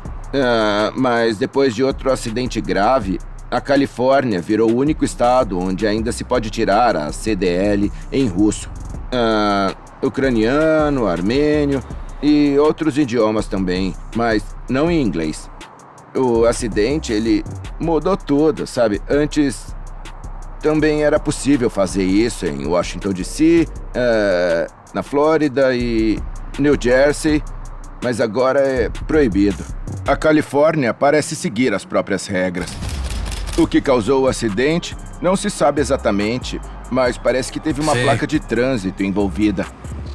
Mas depois de outro acidente grave, a Califórnia virou o único estado onde ainda se pode tirar a CDL em russo. Ucraniano, armênio e outros idiomas também, mas não em inglês. O acidente, ele mudou tudo, sabe? Antes também era possível fazer isso em Washington DC, na Flórida e New Jersey, mas agora é proibido. A Califórnia parece seguir as próprias regras. O que causou o acidente não se sabe exatamente, mas parece que teve uma placa de trânsito envolvida.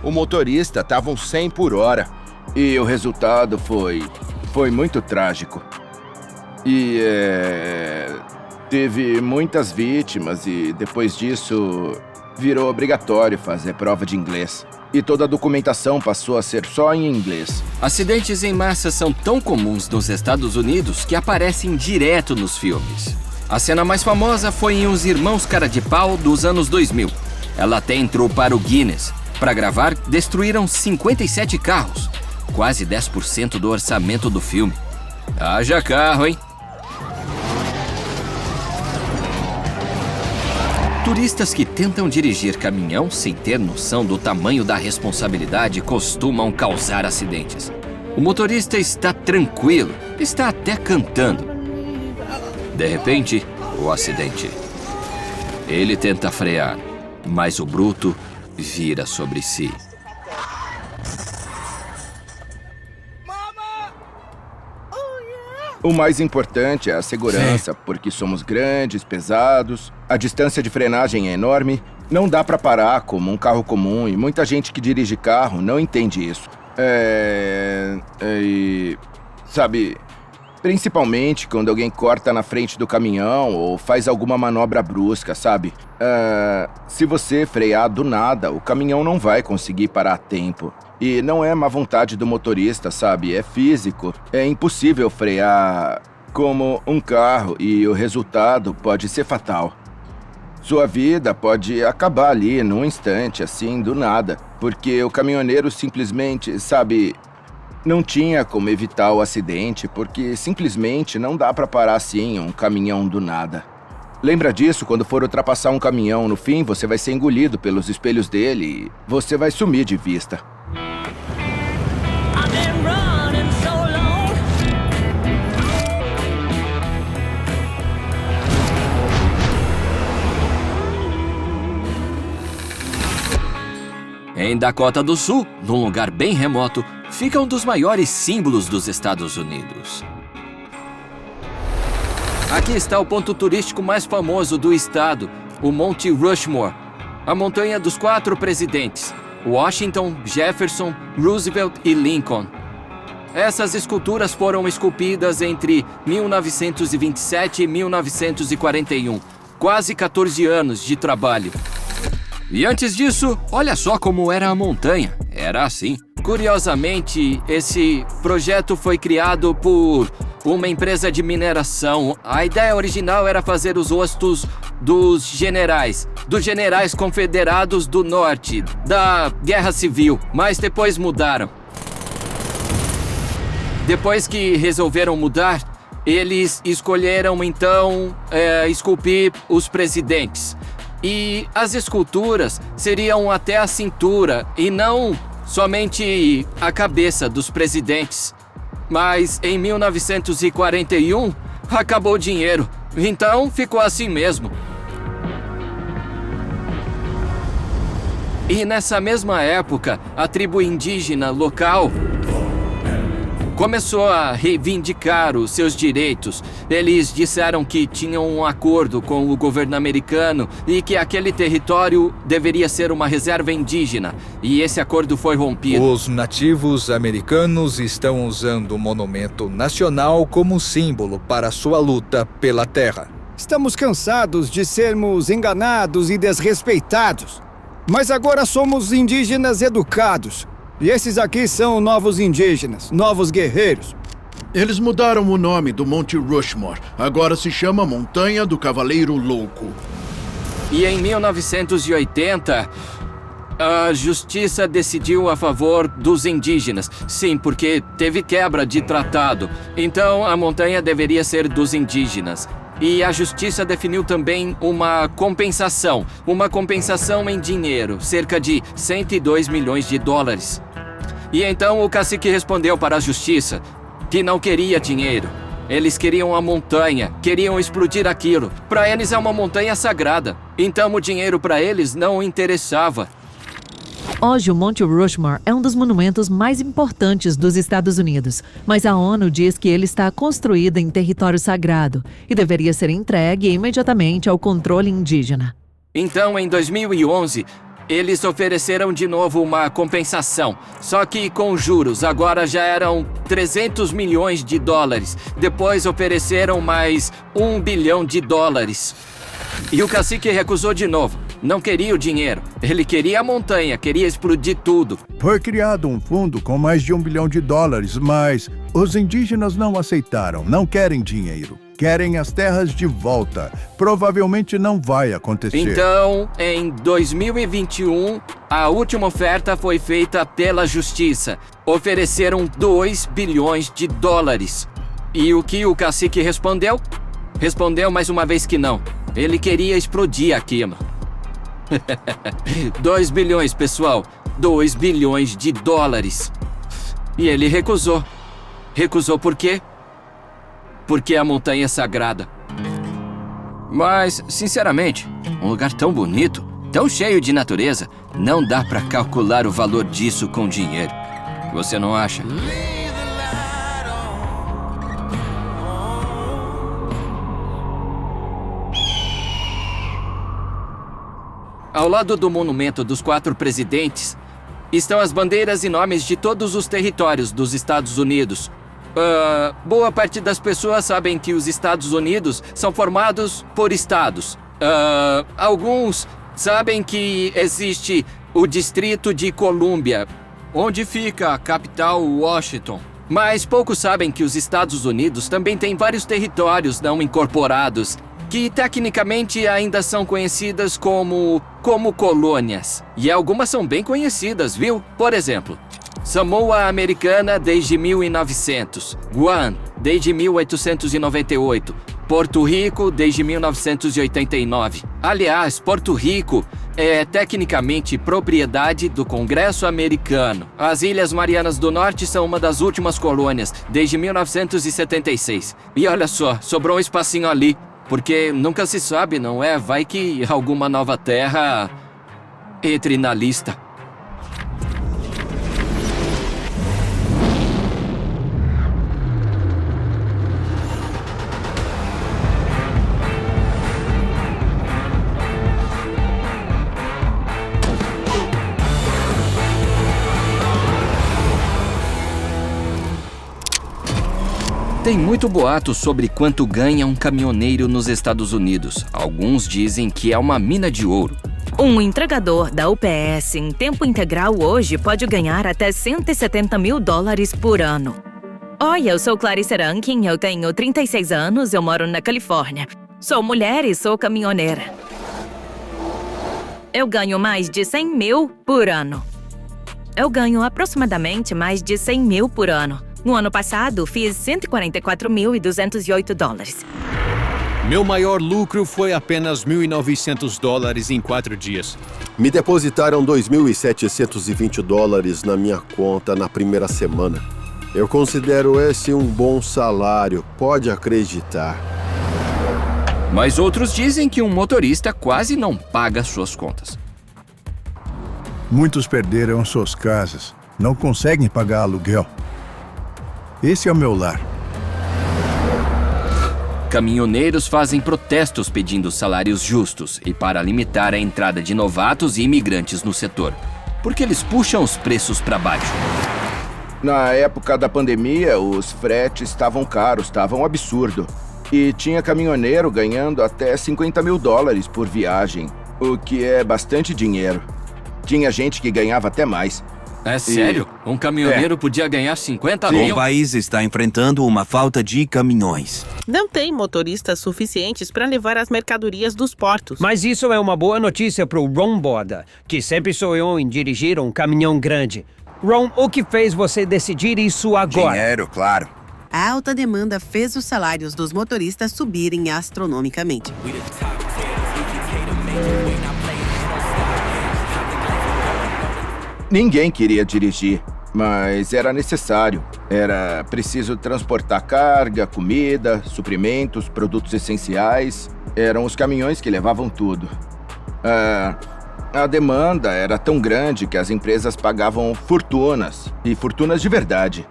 O motorista estava uns 100 por hora e o resultado foi muito trágico. E teve muitas vítimas e depois disso virou obrigatório fazer prova de inglês. E toda a documentação passou a ser só em inglês. Acidentes em massa são tão comuns nos Estados Unidos que aparecem direto nos filmes. A cena mais famosa foi em Os Irmãos Cara de Pau dos anos 2000. Ela até entrou para o Guinness. Para gravar, destruíram 57 carros, quase 10% do orçamento do filme. Haja carro, hein? Turistas que tentam dirigir caminhão sem ter noção do tamanho da responsabilidade costumam causar acidentes. O motorista está tranquilo, está até cantando. De repente, o acidente. Ele tenta frear, mas o bruto vira sobre si. O mais importante é a segurança, porque somos grandes, pesados, a distância de frenagem é enorme, não dá pra parar como um carro comum e muita gente que dirige carro não entende isso. Sabe, principalmente quando alguém corta na frente do caminhão ou faz alguma manobra brusca, sabe? Se você frear do nada, o caminhão não vai conseguir parar a tempo. E não é má vontade do motorista, sabe? É físico. É impossível frear como um carro e o resultado pode ser fatal. Sua vida pode acabar ali num instante, assim, do nada. Porque o caminhoneiro simplesmente, sabe, não tinha como evitar o acidente, porque simplesmente não dá pra parar assim um caminhão do nada. Lembra disso quando for ultrapassar um caminhão? No fim, você vai ser engolido pelos espelhos dele e você vai sumir de vista. Em Dakota do Sul, num lugar bem remoto, fica um dos maiores símbolos dos Estados Unidos. Aqui está o ponto turístico mais famoso do estado, o Monte Rushmore, a montanha dos 4 presidentes, Washington, Jefferson, Roosevelt e Lincoln. Essas esculturas foram esculpidas entre 1927 e 1941, quase 14 anos de trabalho. E antes disso, olha só como era a montanha. Era assim. Curiosamente, esse projeto foi criado por uma empresa de mineração. A ideia original era fazer os rostos dos generais confederados do norte, da Guerra Civil, mas depois mudaram. Depois que resolveram mudar, eles escolheram então esculpir os presidentes. E as esculturas seriam até a cintura e não somente a cabeça dos presidentes. Mas em 1941 acabou o dinheiro, então ficou assim mesmo. E nessa mesma época, a tribo indígena local começou a reivindicar os seus direitos. Eles disseram que tinham um acordo com o governo americano e que aquele território deveria ser uma reserva indígena. E esse acordo foi rompido. Os nativos americanos estão usando o monumento nacional como símbolo para sua luta pela terra. Estamos cansados de sermos enganados e desrespeitados. Mas agora somos indígenas educados. E esses aqui são novos indígenas, novos guerreiros. Eles mudaram o nome do Monte Rushmore. Agora se chama Montanha do Cavaleiro Louco. E em 1980, a justiça decidiu a favor dos indígenas. Sim, porque teve quebra de tratado. Então, a montanha deveria ser dos indígenas. E a justiça definiu também uma compensação em dinheiro, cerca de 102 milhões de dólares. E então o cacique respondeu para a justiça que não queria dinheiro. Eles queriam a montanha, queriam explodir aquilo. Para eles é uma montanha sagrada. Então o dinheiro para eles não interessava. Hoje, o Monte Rushmore é um dos monumentos mais importantes dos Estados Unidos, mas a ONU diz que ele está construído em território sagrado e deveria ser entregue imediatamente ao controle indígena. Então, em 2011, eles ofereceram de novo uma compensação, só que com juros. Agora já eram 300 milhões de dólares. Depois ofereceram mais 1 bilhão de dólares. E o cacique recusou de novo. Não queria o dinheiro. Ele queria a montanha, queria explodir tudo. Foi criado um fundo com mais de 1 bilhão de dólares, mas os indígenas não aceitaram, não querem dinheiro. Querem as terras de volta. Provavelmente não vai acontecer. Então, em 2021, a última oferta foi feita pela justiça. Ofereceram 2 bilhões de dólares. E o que o cacique respondeu? Respondeu mais uma vez que não. Ele queria explodir aquilo. 2 bilhões, pessoal. 2 bilhões de dólares. E ele recusou. Recusou por quê? Porque a montanha é sagrada. Mas, sinceramente, um lugar tão bonito, tão cheio de natureza, não dá pra calcular o valor disso com dinheiro. Você não acha? Ao lado do monumento dos 4 presidentes, estão as bandeiras e nomes de todos os territórios dos Estados Unidos. Boa parte das pessoas sabem que os Estados Unidos são formados por estados. Alguns sabem que existe o Distrito de Colômbia, onde fica a capital Washington. Mas poucos sabem que os Estados Unidos também têm vários territórios não incorporados, que tecnicamente ainda são conhecidas como colônias. E algumas são bem conhecidas, viu? Por exemplo, Samoa Americana desde 1900, Guam desde 1898, Porto Rico desde 1989. Aliás, Porto Rico é tecnicamente propriedade do Congresso americano. As Ilhas Marianas do Norte são uma das últimas colônias, desde 1976. E olha só, sobrou um espacinho ali. Porque nunca se sabe, não é? Vai que alguma nova terra entre na lista. Tem muito boato sobre quanto ganha um caminhoneiro nos Estados Unidos. Alguns dizem que é uma mina de ouro. Um entregador da UPS em tempo integral hoje pode ganhar até 170 mil dólares por ano. Oi, eu sou Clarice Rankin, eu tenho 36 anos, eu moro na Califórnia. Sou mulher e sou caminhoneira. Eu ganho mais de 100 mil por ano. Eu ganho aproximadamente mais de 100 mil por ano. No ano passado, fiz 144.208 dólares. Meu maior lucro foi apenas 1.900 dólares em 4 dias. Me depositaram 2.720 dólares na minha conta na primeira semana. Eu considero esse um bom salário, pode acreditar. Mas outros dizem que um motorista quase não paga suas contas. Muitos perderam suas casas, não conseguem pagar aluguel. Esse é o meu lar. Caminhoneiros fazem protestos pedindo salários justos e para limitar a entrada de novatos e imigrantes no setor, porque eles puxam os preços para baixo. Na época da pandemia, os fretes estavam caros, estavam um absurdo. E tinha caminhoneiro ganhando até 50 mil dólares por viagem, o que é bastante dinheiro. Tinha gente que ganhava até mais. É sério? Um caminhoneiro podia ganhar 50 mil? O país está enfrentando uma falta de caminhões. Não tem motoristas suficientes para levar as mercadorias dos portos. Mas isso é uma boa notícia pro Ron Borda, que sempre sonhou em dirigir um caminhão grande. Ron, o que fez você decidir isso agora? Dinheiro, claro. A alta demanda fez os salários dos motoristas subirem astronomicamente. Ninguém queria dirigir, mas era necessário. Era preciso transportar carga, comida, suprimentos, produtos essenciais. Eram os caminhões que levavam tudo. A demanda era tão grande que as empresas pagavam fortunas, e fortunas de verdade.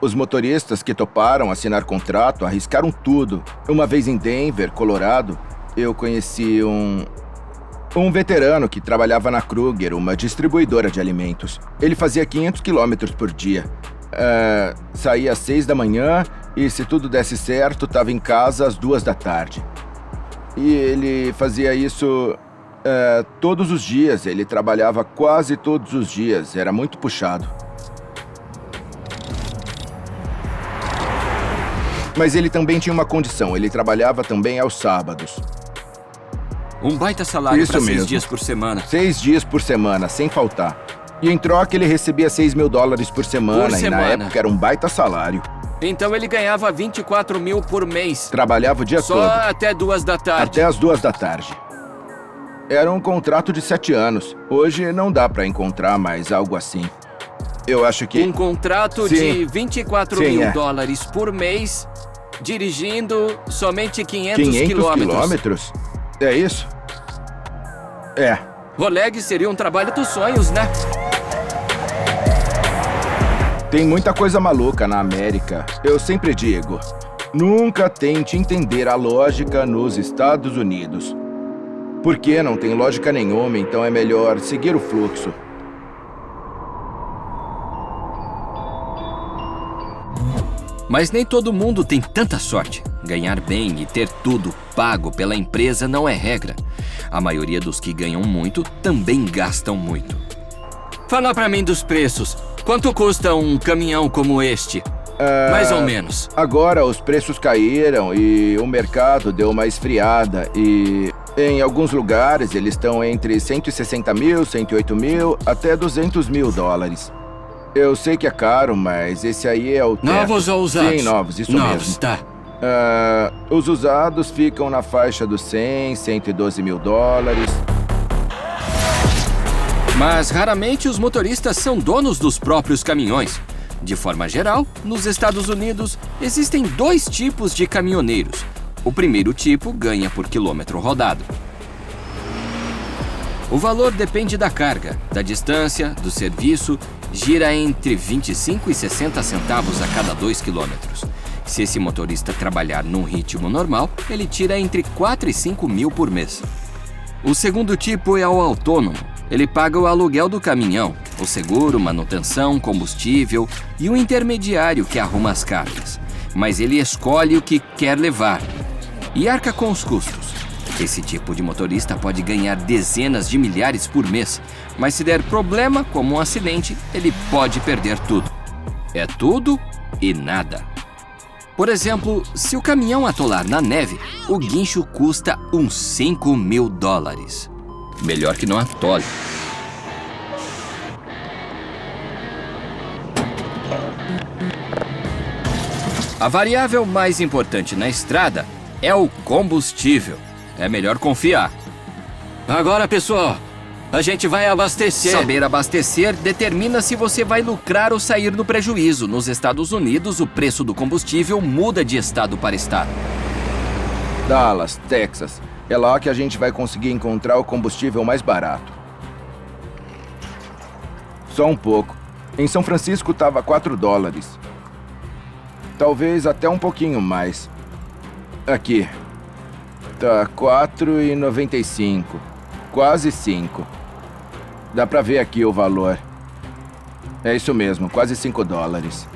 Os motoristas que toparam assinar contrato arriscaram tudo. Uma vez em Denver, Colorado, eu conheci um veterano que trabalhava na Kruger, uma distribuidora de alimentos. Ele fazia 500 quilômetros por dia. Saía às 6 da manhã e, se tudo desse certo, estava em casa às 2 da tarde. E ele fazia isso todos os dias. Ele trabalhava quase todos os dias. Era muito puxado. Mas ele também tinha uma condição. Ele trabalhava também aos sábados. Um baita salário para 6 mesmo. dias por semana. 6 dias por semana, sem faltar. E em troca ele recebia $6 mil por semana. E na época era um baita salário. Então ele ganhava 24 mil por mês. Trabalhava o dia todo. Só até 2 da tarde. Até as 2 da tarde. Era um contrato de 7 anos. Hoje não dá para encontrar mais algo assim. Eu acho que... Um contrato de 24 mil dólares por mês, dirigindo somente 500 quilômetros. É isso? Oleg seria um trabalho dos sonhos, né? Tem muita coisa maluca na América. Eu sempre digo, nunca tente entender a lógica nos Estados Unidos. Porque não tem lógica nenhuma, então é melhor seguir o fluxo. Mas nem todo mundo tem tanta sorte. Ganhar bem e ter tudo pago pela empresa não é regra. A maioria dos que ganham muito também gastam muito. Fala pra mim dos preços. Quanto custa um caminhão como este? Mais ou menos. Agora os preços caíram e o mercado deu uma esfriada. E em alguns lugares eles estão entre 160 mil, 108 mil, até 200 mil dólares. Eu sei que é caro, mas esse aí é o teto. Novos ou usados? Sim, novos, isso mesmo. Novos, tá. Os usados ficam na faixa dos 100, 112 mil dólares. Mas raramente os motoristas são donos dos próprios caminhões. De forma geral, nos Estados Unidos, existem 2 tipos de caminhoneiros. O primeiro tipo ganha por quilômetro rodado. O valor depende da carga, da distância, do serviço, gira entre 25 e 60 centavos a cada 2 quilômetros. Se esse motorista trabalhar num ritmo normal, ele tira entre 4 e 5 mil por mês. O segundo tipo é o autônomo. Ele paga o aluguel do caminhão, o seguro, manutenção, combustível e o intermediário que arruma as cargas. Mas ele escolhe o que quer levar e arca com os custos. Esse tipo de motorista pode ganhar dezenas de milhares por mês, mas se der problema, como um acidente, ele pode perder tudo. É tudo e nada. Por exemplo, se o caminhão atolar na neve, o guincho custa uns 5 mil dólares. Melhor que não atole. A variável mais importante na estrada é o combustível. É melhor confiar. Agora, pessoal, a gente vai abastecer. Saber abastecer determina se você vai lucrar ou sair no prejuízo. Nos Estados Unidos, o preço do combustível muda de estado para estado. Dallas, Texas. É lá que a gente vai conseguir encontrar o combustível mais barato. Só um pouco. Em São Francisco estava 4 dólares. Talvez até um pouquinho mais. Aqui. Tá 4,95. Quase 5. Dá pra ver aqui o valor. É isso mesmo, quase 5 dólares.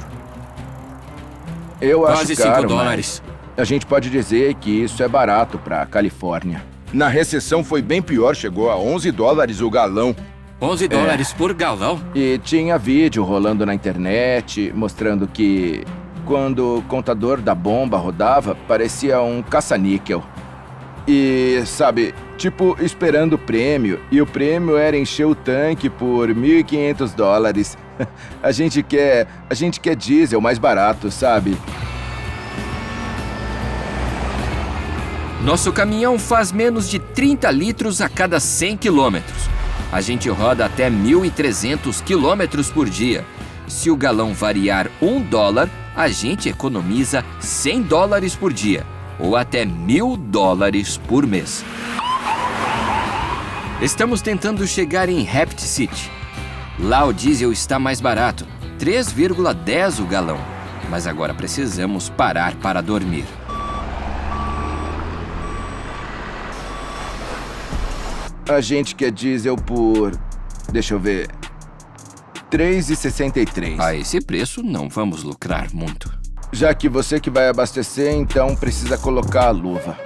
Eu acho caro, 5 dólares. A gente pode dizer que isso é barato pra Califórnia. Na recessão foi bem pior, chegou a 11 dólares o galão. 11 dólares por galão? E tinha vídeo rolando na internet mostrando que quando o contador da bomba rodava, parecia um caça-níquel. E, sabe, tipo, esperando o prêmio. E o prêmio era encher o tanque por 1.500 dólares. A gente quer diesel mais barato, sabe? Nosso caminhão faz menos de 30 litros a cada 100 quilômetros. A gente roda até 1.300 quilômetros por dia. Se o galão variar $1, a gente economiza 100 dólares por dia, ou até 1.000 dólares por mês. Estamos tentando chegar em Rapid City. Lá o diesel está mais barato, 3,10 o galão. Mas agora precisamos parar para dormir. A gente quer diesel por... deixa eu ver... $3,63. A esse preço, não vamos lucrar muito. Já que você que vai abastecer, então precisa colocar a luva.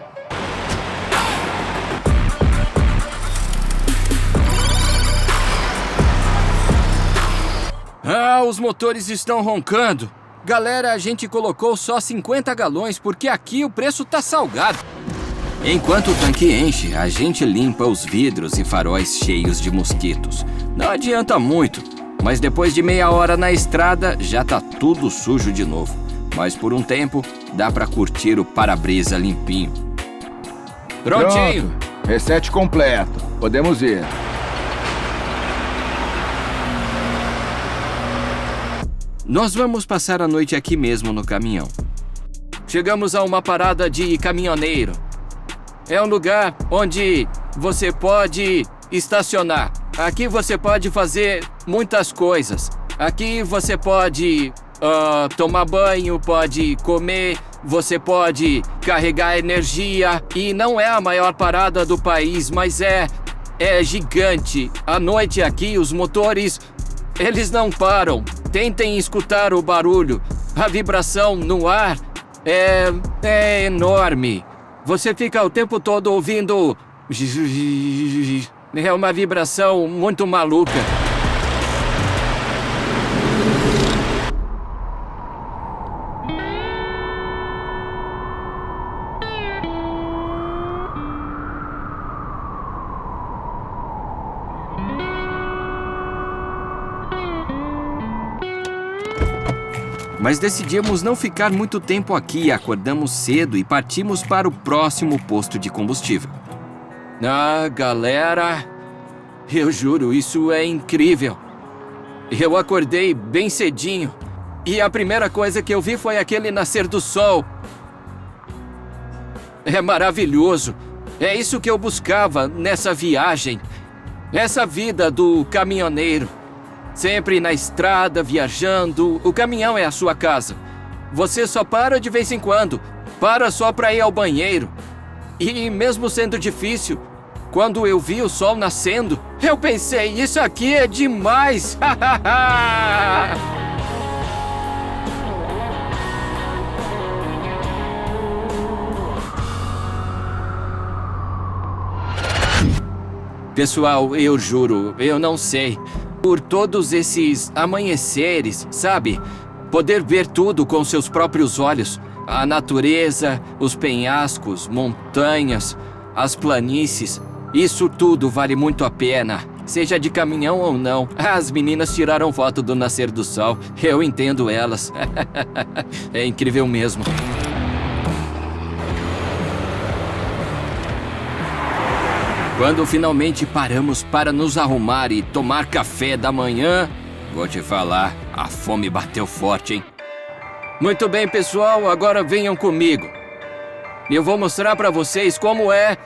Ah, os motores estão roncando. Galera, a gente colocou só 50 galões porque aqui o preço tá salgado. Enquanto o tanque enche, a gente limpa os vidros e faróis cheios de mosquitos. Não adianta muito, mas depois de meia hora na estrada, já tá tudo sujo de novo. Mas por um tempo, dá pra curtir o para-brisa limpinho. Prontinho! Pronto. Reset completo. Podemos ir. Nós vamos passar a noite aqui mesmo no caminhão. Chegamos a uma parada de caminhoneiro. É um lugar onde você pode estacionar. Aqui você pode fazer muitas coisas. Aqui você pode tomar banho, pode comer, você pode carregar energia. E não é a maior parada do país, mas é gigante. À noite aqui, os motores, eles não param. Tentem escutar o barulho. A vibração no ar é enorme. Você fica o tempo todo ouvindo... É uma vibração muito maluca. Mas decidimos não ficar muito tempo aqui, acordamos cedo e partimos para o próximo posto de combustível. Ah, galera, eu juro, isso é incrível. Eu acordei bem cedinho e a primeira coisa que eu vi foi aquele nascer do sol. É maravilhoso. É isso que eu buscava nessa viagem. Essa vida do caminhoneiro. Sempre na estrada, viajando. O caminhão é a sua casa. Você só para de vez em quando. Para só para ir ao banheiro. E mesmo sendo difícil, quando eu vi o sol nascendo, eu pensei, isso aqui é demais! Pessoal, eu juro, eu não sei. Por todos esses amanheceres, sabe? Poder ver tudo com seus próprios olhos. A natureza, os penhascos, montanhas, as planícies. Isso tudo vale muito a pena. Seja de caminhão ou não. As meninas tiraram foto do nascer do sol. Eu entendo elas. É incrível mesmo. Quando finalmente paramos para nos arrumar e tomar café da manhã, vou te falar, a fome bateu forte, hein? Muito bem, pessoal, agora venham comigo. Eu vou mostrar para vocês como é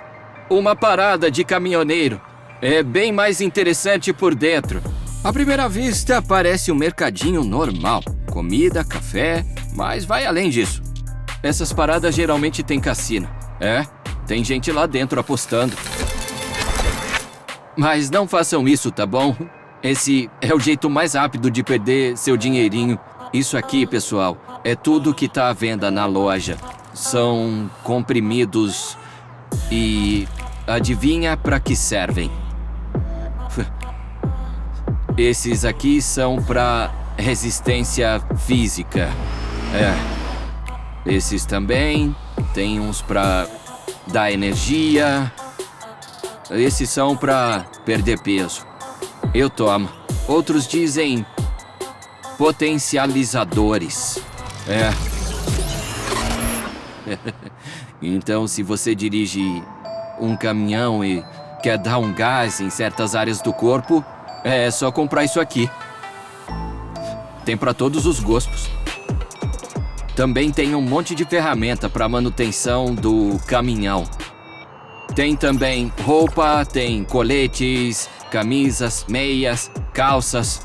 uma parada de caminhoneiro. É bem mais interessante por dentro. À primeira vista, parece um mercadinho normal. Comida, café, mas vai além disso. Essas paradas geralmente têm cassino. Tem gente lá dentro apostando. Mas não façam isso, tá bom? Esse é o jeito mais rápido de perder seu dinheirinho. Isso aqui, pessoal, é tudo que tá à venda na loja. São comprimidos e adivinha para que servem? Esses aqui são para resistência física. Esses também. Tem uns para dar energia. Esses são para perder peso. Eu tomo. Outros dizem potencializadores. Então, se você dirige um caminhão e quer dar um gás em certas áreas do corpo, é só comprar isso aqui. Tem para todos os gostos. Também tem um monte de ferramenta para manutenção do caminhão. Tem também roupa, tem coletes, camisas, meias, calças.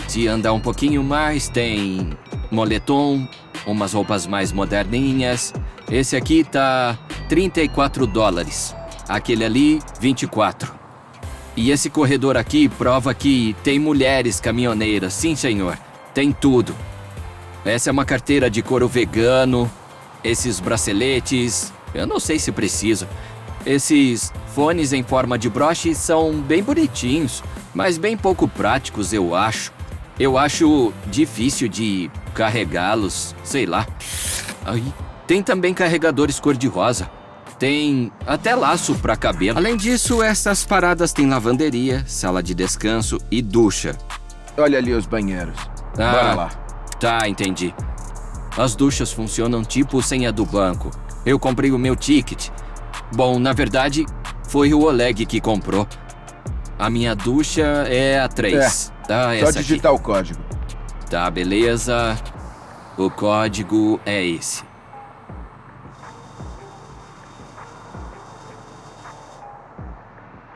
Se andar um pouquinho mais, tem moletom, umas roupas mais moderninhas. Esse aqui tá $34. Aquele ali, 24. E esse corredor aqui prova que tem mulheres caminhoneiras. Sim, senhor. Tem tudo. Essa é uma carteira de couro vegano. Esses braceletes, eu não sei se preciso. Esses fones em forma de broche são bem bonitinhos, mas bem pouco práticos, eu acho. Eu acho difícil de carregá-los, sei lá. Tem também carregadores cor-de-rosa. Tem até laço para cabelo. Além disso, essas paradas têm lavanderia, sala de descanso e ducha. Olha ali os banheiros. Bora lá. Tá, entendi. As duchas funcionam tipo senha do banco. Eu comprei o meu ticket. Bom, na verdade, foi o Oleg que comprou. A minha ducha é a 3. Tá, só digitar o código. Tá, beleza. O código é esse.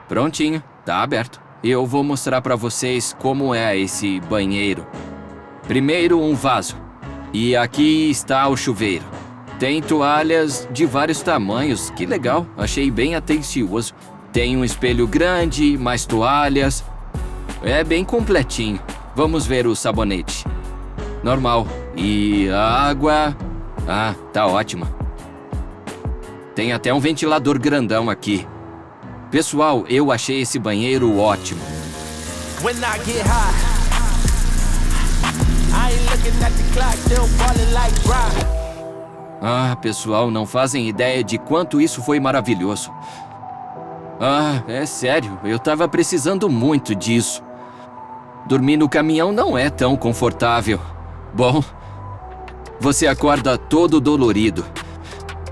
Prontinho, tá aberto. Eu vou mostrar pra vocês como é esse banheiro. Primeiro, um vaso. E aqui está o chuveiro. Tem toalhas de vários tamanhos, que legal, achei bem atencioso. Tem um espelho grande, mais toalhas. É bem completinho. Vamos ver o sabonete. Normal. E a água... tá ótima. Tem até um ventilador grandão aqui. Pessoal, eu achei esse banheiro ótimo. Pessoal, não fazem ideia de quanto isso foi maravilhoso. É sério, eu tava precisando muito disso. Dormir no caminhão não é tão confortável. Bom, você acorda todo dolorido.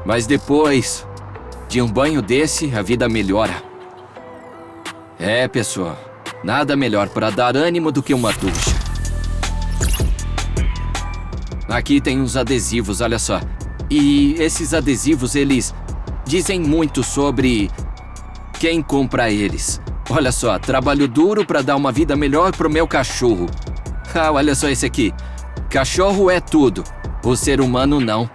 Mas depois de um banho desse, a vida melhora. Pessoal, nada melhor para dar ânimo do que uma ducha. Aqui tem uns adesivos, olha só. E esses adesivos, eles dizem muito sobre quem compra eles. Olha só, trabalho duro para dar uma vida melhor pro meu cachorro. Olha só esse aqui. Cachorro é tudo, o ser humano não.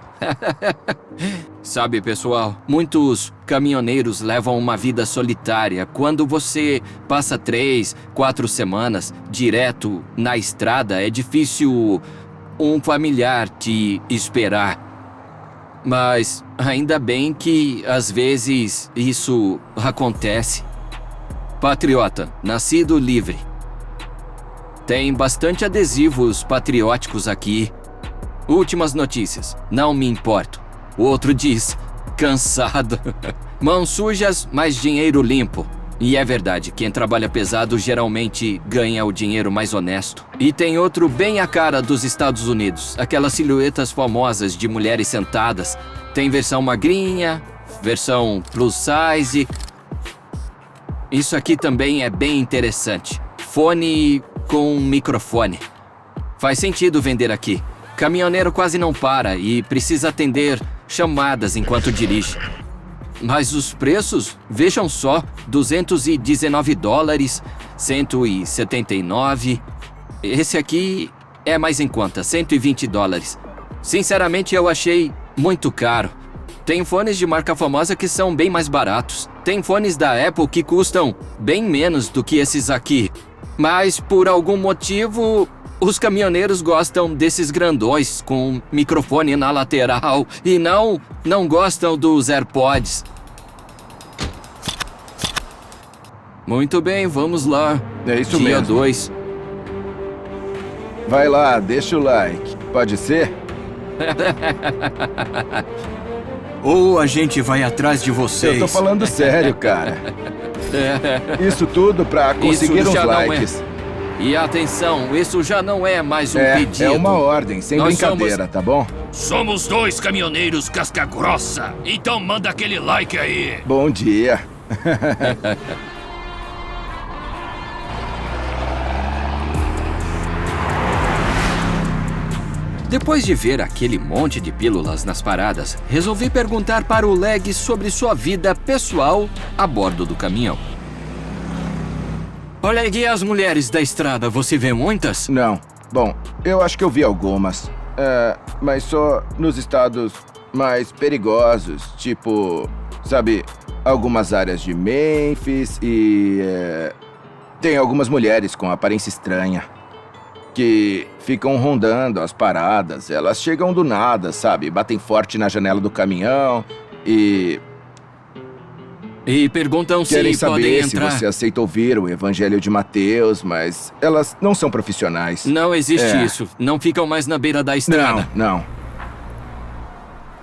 Sabe, pessoal, muitos caminhoneiros levam uma vida solitária. Quando você passa 3, 4 semanas direto na estrada, é difícil um familiar te esperar. Mas ainda bem que, às vezes, isso acontece. Patriota, nascido livre. Tem bastante adesivos patrióticos aqui. Últimas notícias, não me importo. O outro diz, cansado. Mãos sujas, mas dinheiro limpo. E é verdade, quem trabalha pesado geralmente ganha o dinheiro mais honesto. E tem outro bem a cara dos Estados Unidos. Aquelas silhuetas famosas de mulheres sentadas. Tem versão magrinha, versão plus size. Isso aqui também é bem interessante. Fone com microfone. Faz sentido vender aqui. Caminhoneiro quase não para e precisa atender chamadas enquanto dirige. Mas os preços, vejam só, $219, 179. Esse aqui é mais em conta, $120. Sinceramente, eu achei muito caro. Tem fones de marca famosa que são bem mais baratos. Tem fones da Apple que custam bem menos do que esses aqui. Mas, por algum motivo, os caminhoneiros gostam desses grandões com microfone na lateral e não gostam dos AirPods. Muito bem, vamos lá. É isso Dia mesmo. 2. Vai lá, deixa o like. Pode ser? Ou a gente vai atrás de vocês. Eu tô falando sério, cara. Isso tudo pra conseguir uns likes. E atenção, isso já não é mais um pedido. É uma ordem, sem brincadeira, tá bom? Somos 2 caminhoneiros casca-grossa. Então manda aquele like aí. Bom dia. Depois de ver aquele monte de pílulas nas paradas, resolvi perguntar para o Leg sobre sua vida pessoal a bordo do caminhão. Olha aqui as mulheres da estrada, você vê muitas? Não. Bom, eu acho que eu vi algumas. Mas só nos estados mais perigosos, tipo, sabe, algumas áreas de Memphis e... tem algumas mulheres com aparência estranha que ficam rondando as paradas. Elas chegam do nada, sabe? Batem forte na janela do caminhão e perguntam se querem podem saber entrar. se você aceita ouvir o Evangelho de Mateus, mas elas não são profissionais. Não existe isso. Não ficam mais na beira da estrada. Não.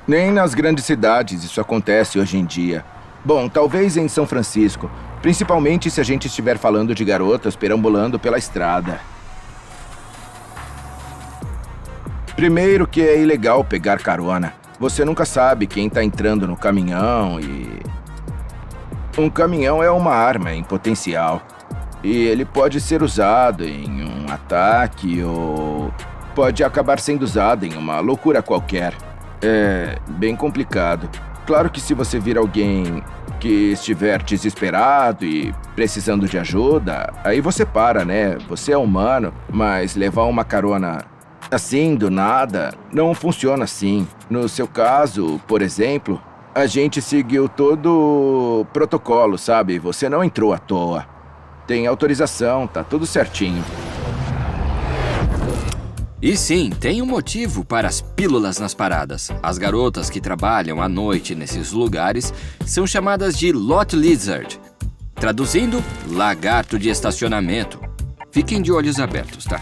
Nem nas grandes cidades isso acontece hoje em dia. Bom, talvez em São Francisco. Principalmente se a gente estiver falando de garotas perambulando pela estrada. Primeiro que é ilegal pegar carona. Você nunca sabe quem tá entrando no caminhão e... Um caminhão é uma arma em potencial. E ele pode ser usado em um ataque ou pode acabar sendo usado em uma loucura qualquer. É bem complicado. Claro que se você vir alguém que estiver desesperado e precisando de ajuda, aí você para, né? Você é humano, mas levar uma carona assim, do nada, não funciona assim. No seu caso, por exemplo, a gente seguiu todo o protocolo, sabe? Você não entrou à toa. Tem autorização, tá tudo certinho. E sim, tem um motivo para as pílulas nas paradas. As garotas que trabalham à noite nesses lugares são chamadas de lot lizard. Traduzindo, lagarto de estacionamento. Fiquem de olhos abertos, tá?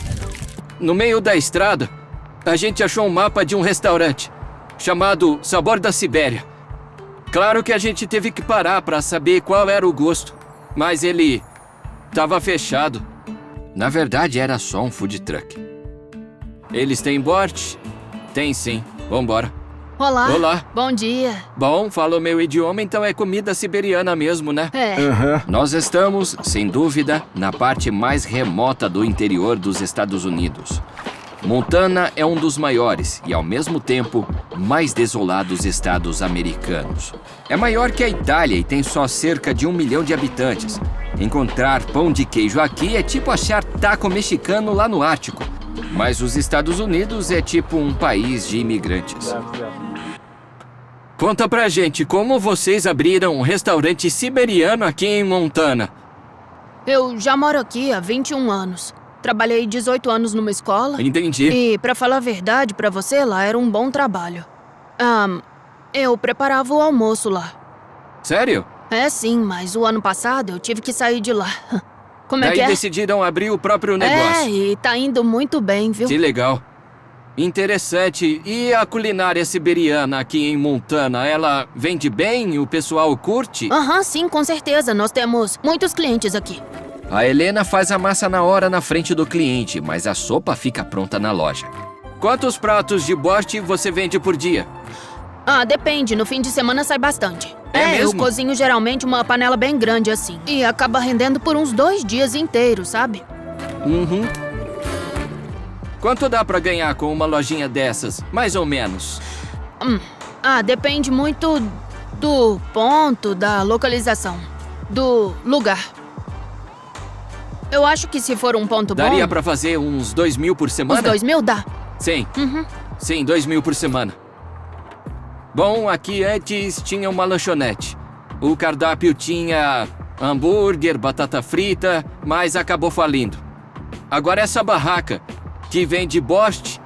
No meio da estrada, a gente achou um mapa de um restaurante chamado Sabor da Sibéria. Claro que a gente teve que parar para saber qual era o gosto, mas ele estava fechado. Na verdade, era só um food truck. Eles têm borscht? Tem sim. Vambora. Olá. Olá. Bom dia. Bom, falo meu idioma, então é comida siberiana mesmo, né? É. Nós estamos, sem dúvida, na parte mais remota do interior dos Estados Unidos. Montana é um dos maiores e, ao mesmo tempo, mais desolados estados americanos. É maior que a Itália e tem só cerca de 1 milhão de habitantes. Encontrar pão de queijo aqui é tipo achar taco mexicano lá no Ártico. Mas os Estados Unidos é tipo um país de imigrantes. Conta pra gente, como vocês abriram um restaurante siberiano aqui em Montana? Eu já moro aqui há 21 anos. Trabalhei 18 anos numa escola. Entendi. E, pra falar a verdade pra você, lá era um bom trabalho. Eu preparava o almoço lá. Sério? É sim, mas o ano passado eu tive que sair de lá. Como é Daí que é? decidiram abrir o próprio negócio. E tá indo muito bem, viu? Que legal. Interessante. E a culinária siberiana aqui em Montana, ela vende bem? O pessoal curte? Sim, com certeza. Nós temos muitos clientes aqui. A Helena faz a massa na hora na frente do cliente, mas a sopa fica pronta na loja. Quantos pratos de borscht você vende por dia? Depende. No fim de semana sai bastante. É mesmo? Eu cozinho geralmente uma panela bem grande assim. E acaba rendendo por uns 2 dias inteiros, sabe? Quanto dá pra ganhar com uma lojinha dessas? Mais ou menos. Depende muito do ponto, da localização, do lugar. Eu acho que se for um ponto bom... Daria pra fazer uns 2.000 por semana? Uns 2.000 dá. Sim. Sim, 2.000 por semana. Bom, aqui antes tinha uma lanchonete. O cardápio tinha hambúrguer, batata frita, mas acabou falindo. Agora essa barraca, que vende borscht,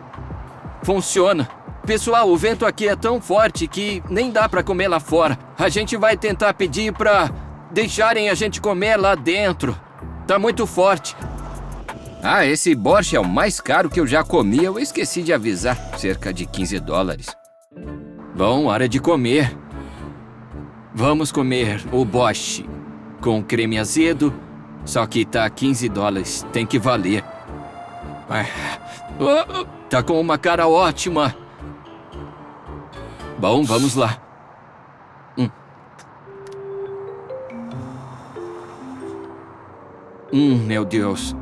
funciona. Pessoal, o vento aqui é tão forte que nem dá pra comer lá fora. A gente vai tentar pedir pra deixarem a gente comer lá dentro. Tá muito forte. Ah, esse borscht é o mais caro que eu já comi. Eu esqueci de avisar. Cerca de 15 dólares. Bom, hora de comer. Vamos comer o borscht com creme azedo. Só que tá 15 dólares. Tem que valer. Tá com uma cara ótima. Bom, vamos lá. Meu Deus.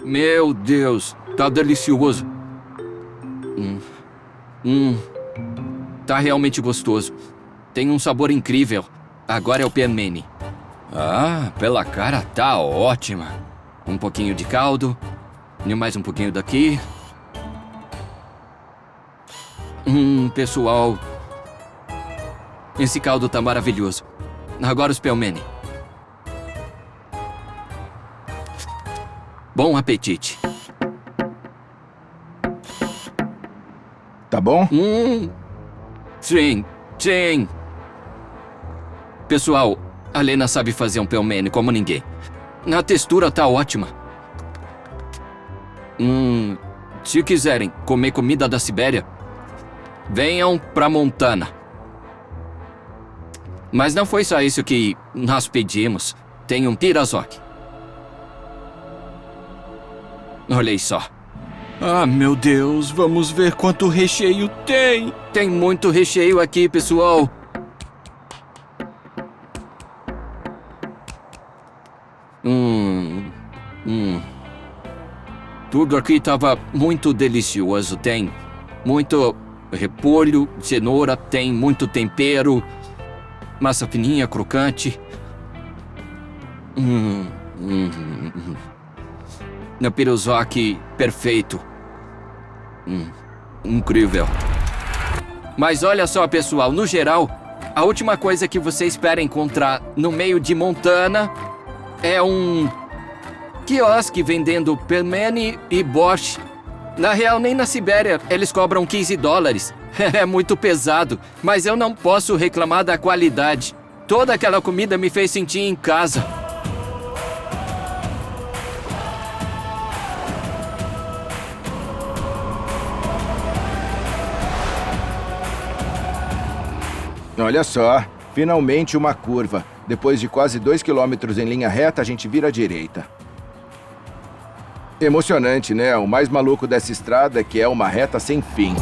Meu Deus. Tá delicioso. Tá realmente gostoso. Tem um sabor incrível. Agora é o pelmeni. Ah, pela cara tá ótima. Um pouquinho de caldo. E mais um pouquinho daqui. Pessoal. Esse caldo tá maravilhoso. Agora os pelmeni. Bom apetite. Tá bom? Sim, sim. Pessoal, a Lena sabe fazer um pelmeni como ninguém. A textura tá ótima. Se quiserem comer comida da Sibéria, venham pra Montana. Mas não foi só isso que nós pedimos. Tem um pirozok. Olhem só. Ah, meu Deus, vamos ver quanto recheio tem. Tem muito recheio aqui, pessoal. Tudo aqui tava muito delicioso. Tem muito repolho, cenoura, tem muito tempero, massa fininha, crocante. No pirozok perfeito. Incrível. Mas olha só, pessoal, no geral, a última coisa que você espera encontrar no meio de Montana é um quiosque vendendo pelmeni e borscht. Na real, nem na Sibéria eles cobram 15 dólares. É muito pesado, mas eu não posso reclamar da qualidade. Toda aquela comida me fez sentir em casa. Olha só, finalmente uma curva. Depois de quase 2 quilômetros em linha reta, a gente vira à direita. Emocionante, né? O mais maluco dessa estrada é que é uma reta sem fim.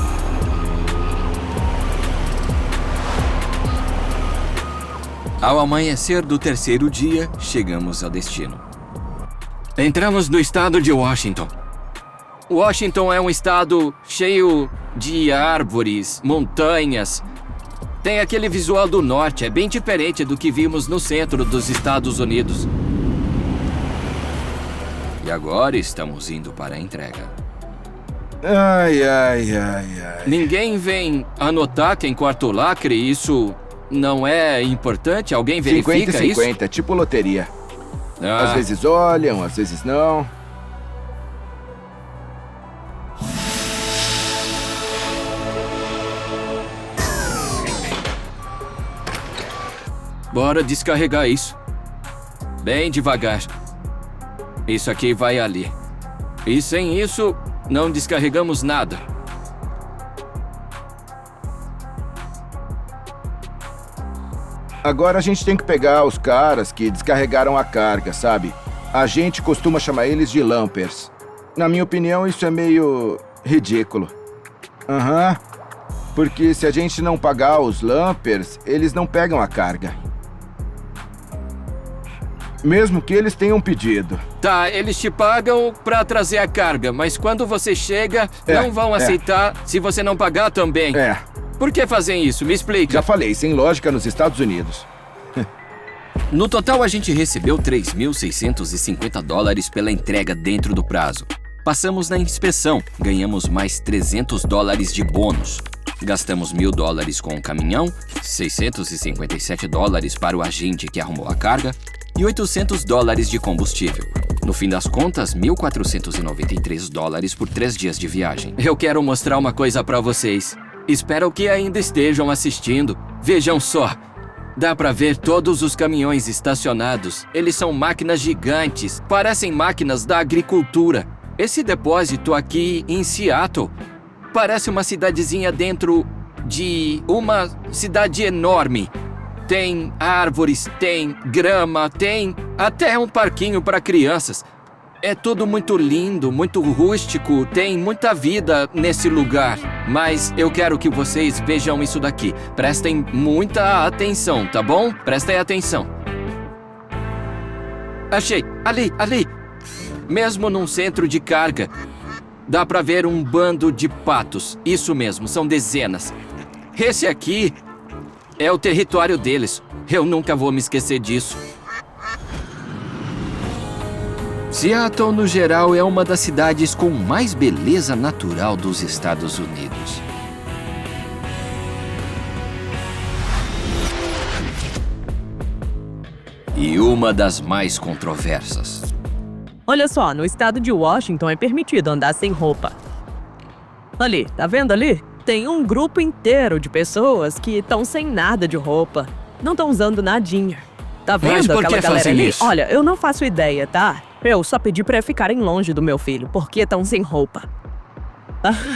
Ao amanhecer do terceiro dia, chegamos ao destino. Entramos no estado de Washington. Washington é um estado cheio de árvores, montanhas. Tem aquele visual do norte, é bem diferente do que vimos no centro dos Estados Unidos. E agora estamos indo para a entrega. Ai. Ninguém vem anotar quem corta o lacre? Isso não é importante? Alguém verifica 50 e 50, isso? Tipo loteria. Às vezes olham, às vezes não. Bora descarregar isso. Bem devagar. Isso aqui vai ali. E sem isso, não descarregamos nada. Agora a gente tem que pegar os caras que descarregaram a carga, sabe? A gente costuma chamar eles de lumpers. Na minha opinião, isso é meio ridículo. Porque se a gente não pagar os lumpers, eles não pegam a carga. Mesmo que eles tenham pedido. Tá, eles te pagam pra trazer a carga, mas quando você chega, não vão aceitar se você não pagar também. Por que fazem isso? Me explica. Já falei, sem lógica nos Estados Unidos. No total, a gente recebeu 3.650 dólares pela entrega dentro do prazo. Passamos na inspeção, ganhamos mais 300 dólares de bônus. Gastamos 1.000 dólares com o caminhão, 657 dólares para o agente que arrumou a carga e 800 dólares de combustível. No fim das contas, 1.493 dólares por 3 dias de viagem. Eu quero mostrar uma coisa para vocês. Espero que ainda estejam assistindo. Vejam só. Dá pra ver todos os caminhões estacionados. Eles são máquinas gigantes, parecem máquinas da agricultura. Esse depósito aqui em Seattle parece uma cidadezinha dentro de uma cidade enorme. Tem árvores, tem grama, tem até um parquinho para crianças. É tudo muito lindo, muito rústico, tem muita vida nesse lugar. Mas eu quero que vocês vejam isso daqui. Prestem muita atenção, tá bom? Prestem atenção. Achei! Ali! Mesmo num centro de carga, dá pra ver um bando de patos. Isso mesmo, são dezenas. Esse aqui é o território deles. Eu nunca vou me esquecer disso. Seattle, no geral, é uma das cidades com mais beleza natural dos Estados Unidos. E uma das mais controversas. Olha só, no estado de Washington é permitido andar sem roupa. Ali, tá vendo ali? Tem um grupo inteiro de pessoas que estão sem nada de roupa. Não estão usando nadinha. Tá vendo Mas por aquela que galera fazem ali? isso? Olha, eu não faço ideia, tá? Eu só pedi pra ficarem longe do meu filho, porque estão sem roupa.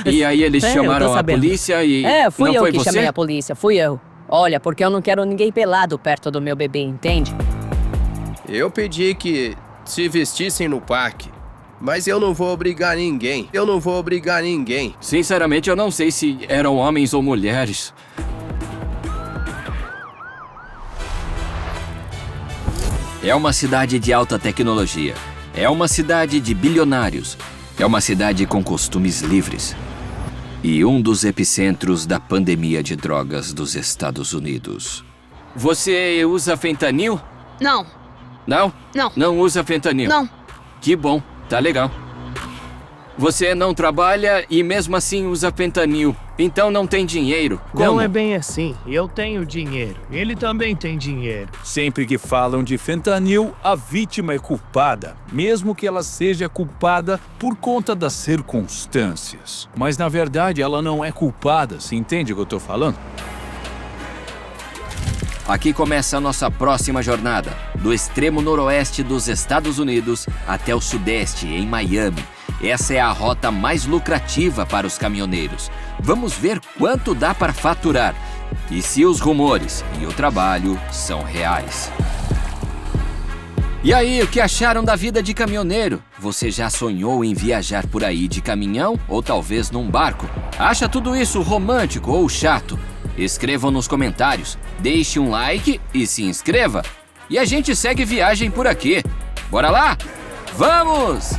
E aí eles eu chamaram tô a sabendo. polícia e... Fui não eu foi que você? chamei a polícia, fui eu. Olha, porque eu não quero ninguém pelado perto do meu bebê, entende? Eu pedi que se vestissem no parque. Mas eu não vou obrigar ninguém. Sinceramente, eu não sei se eram homens ou mulheres. É uma cidade de alta tecnologia. É uma cidade de bilionários. É uma cidade com costumes livres. E um dos epicentros da pandemia de drogas dos Estados Unidos. Você usa fentanil? Não. Não? Não. Não usa fentanil? Não. Que bom, tá legal. Você não trabalha e mesmo assim usa fentanil. Então não tem dinheiro. Como? Não é bem assim. Eu tenho dinheiro. Ele também tem dinheiro. Sempre que falam de fentanil, a vítima é culpada, mesmo que ela seja culpada por conta das circunstâncias. Mas na verdade ela não é culpada, você entende o que eu tô falando? Aqui começa a nossa próxima jornada, do extremo noroeste dos Estados Unidos até o sudeste, em Miami. Essa é a rota mais lucrativa para os caminhoneiros. Vamos ver quanto dá para faturar e se os rumores e o trabalho são reais. E aí, o que acharam da vida de caminhoneiro? Você já sonhou em viajar por aí de caminhão ou talvez num barco? Acha tudo isso romântico ou chato? Escrevam nos comentários, deixe um like e se inscreva. E a gente segue viagem por aqui. Bora lá? Vamos!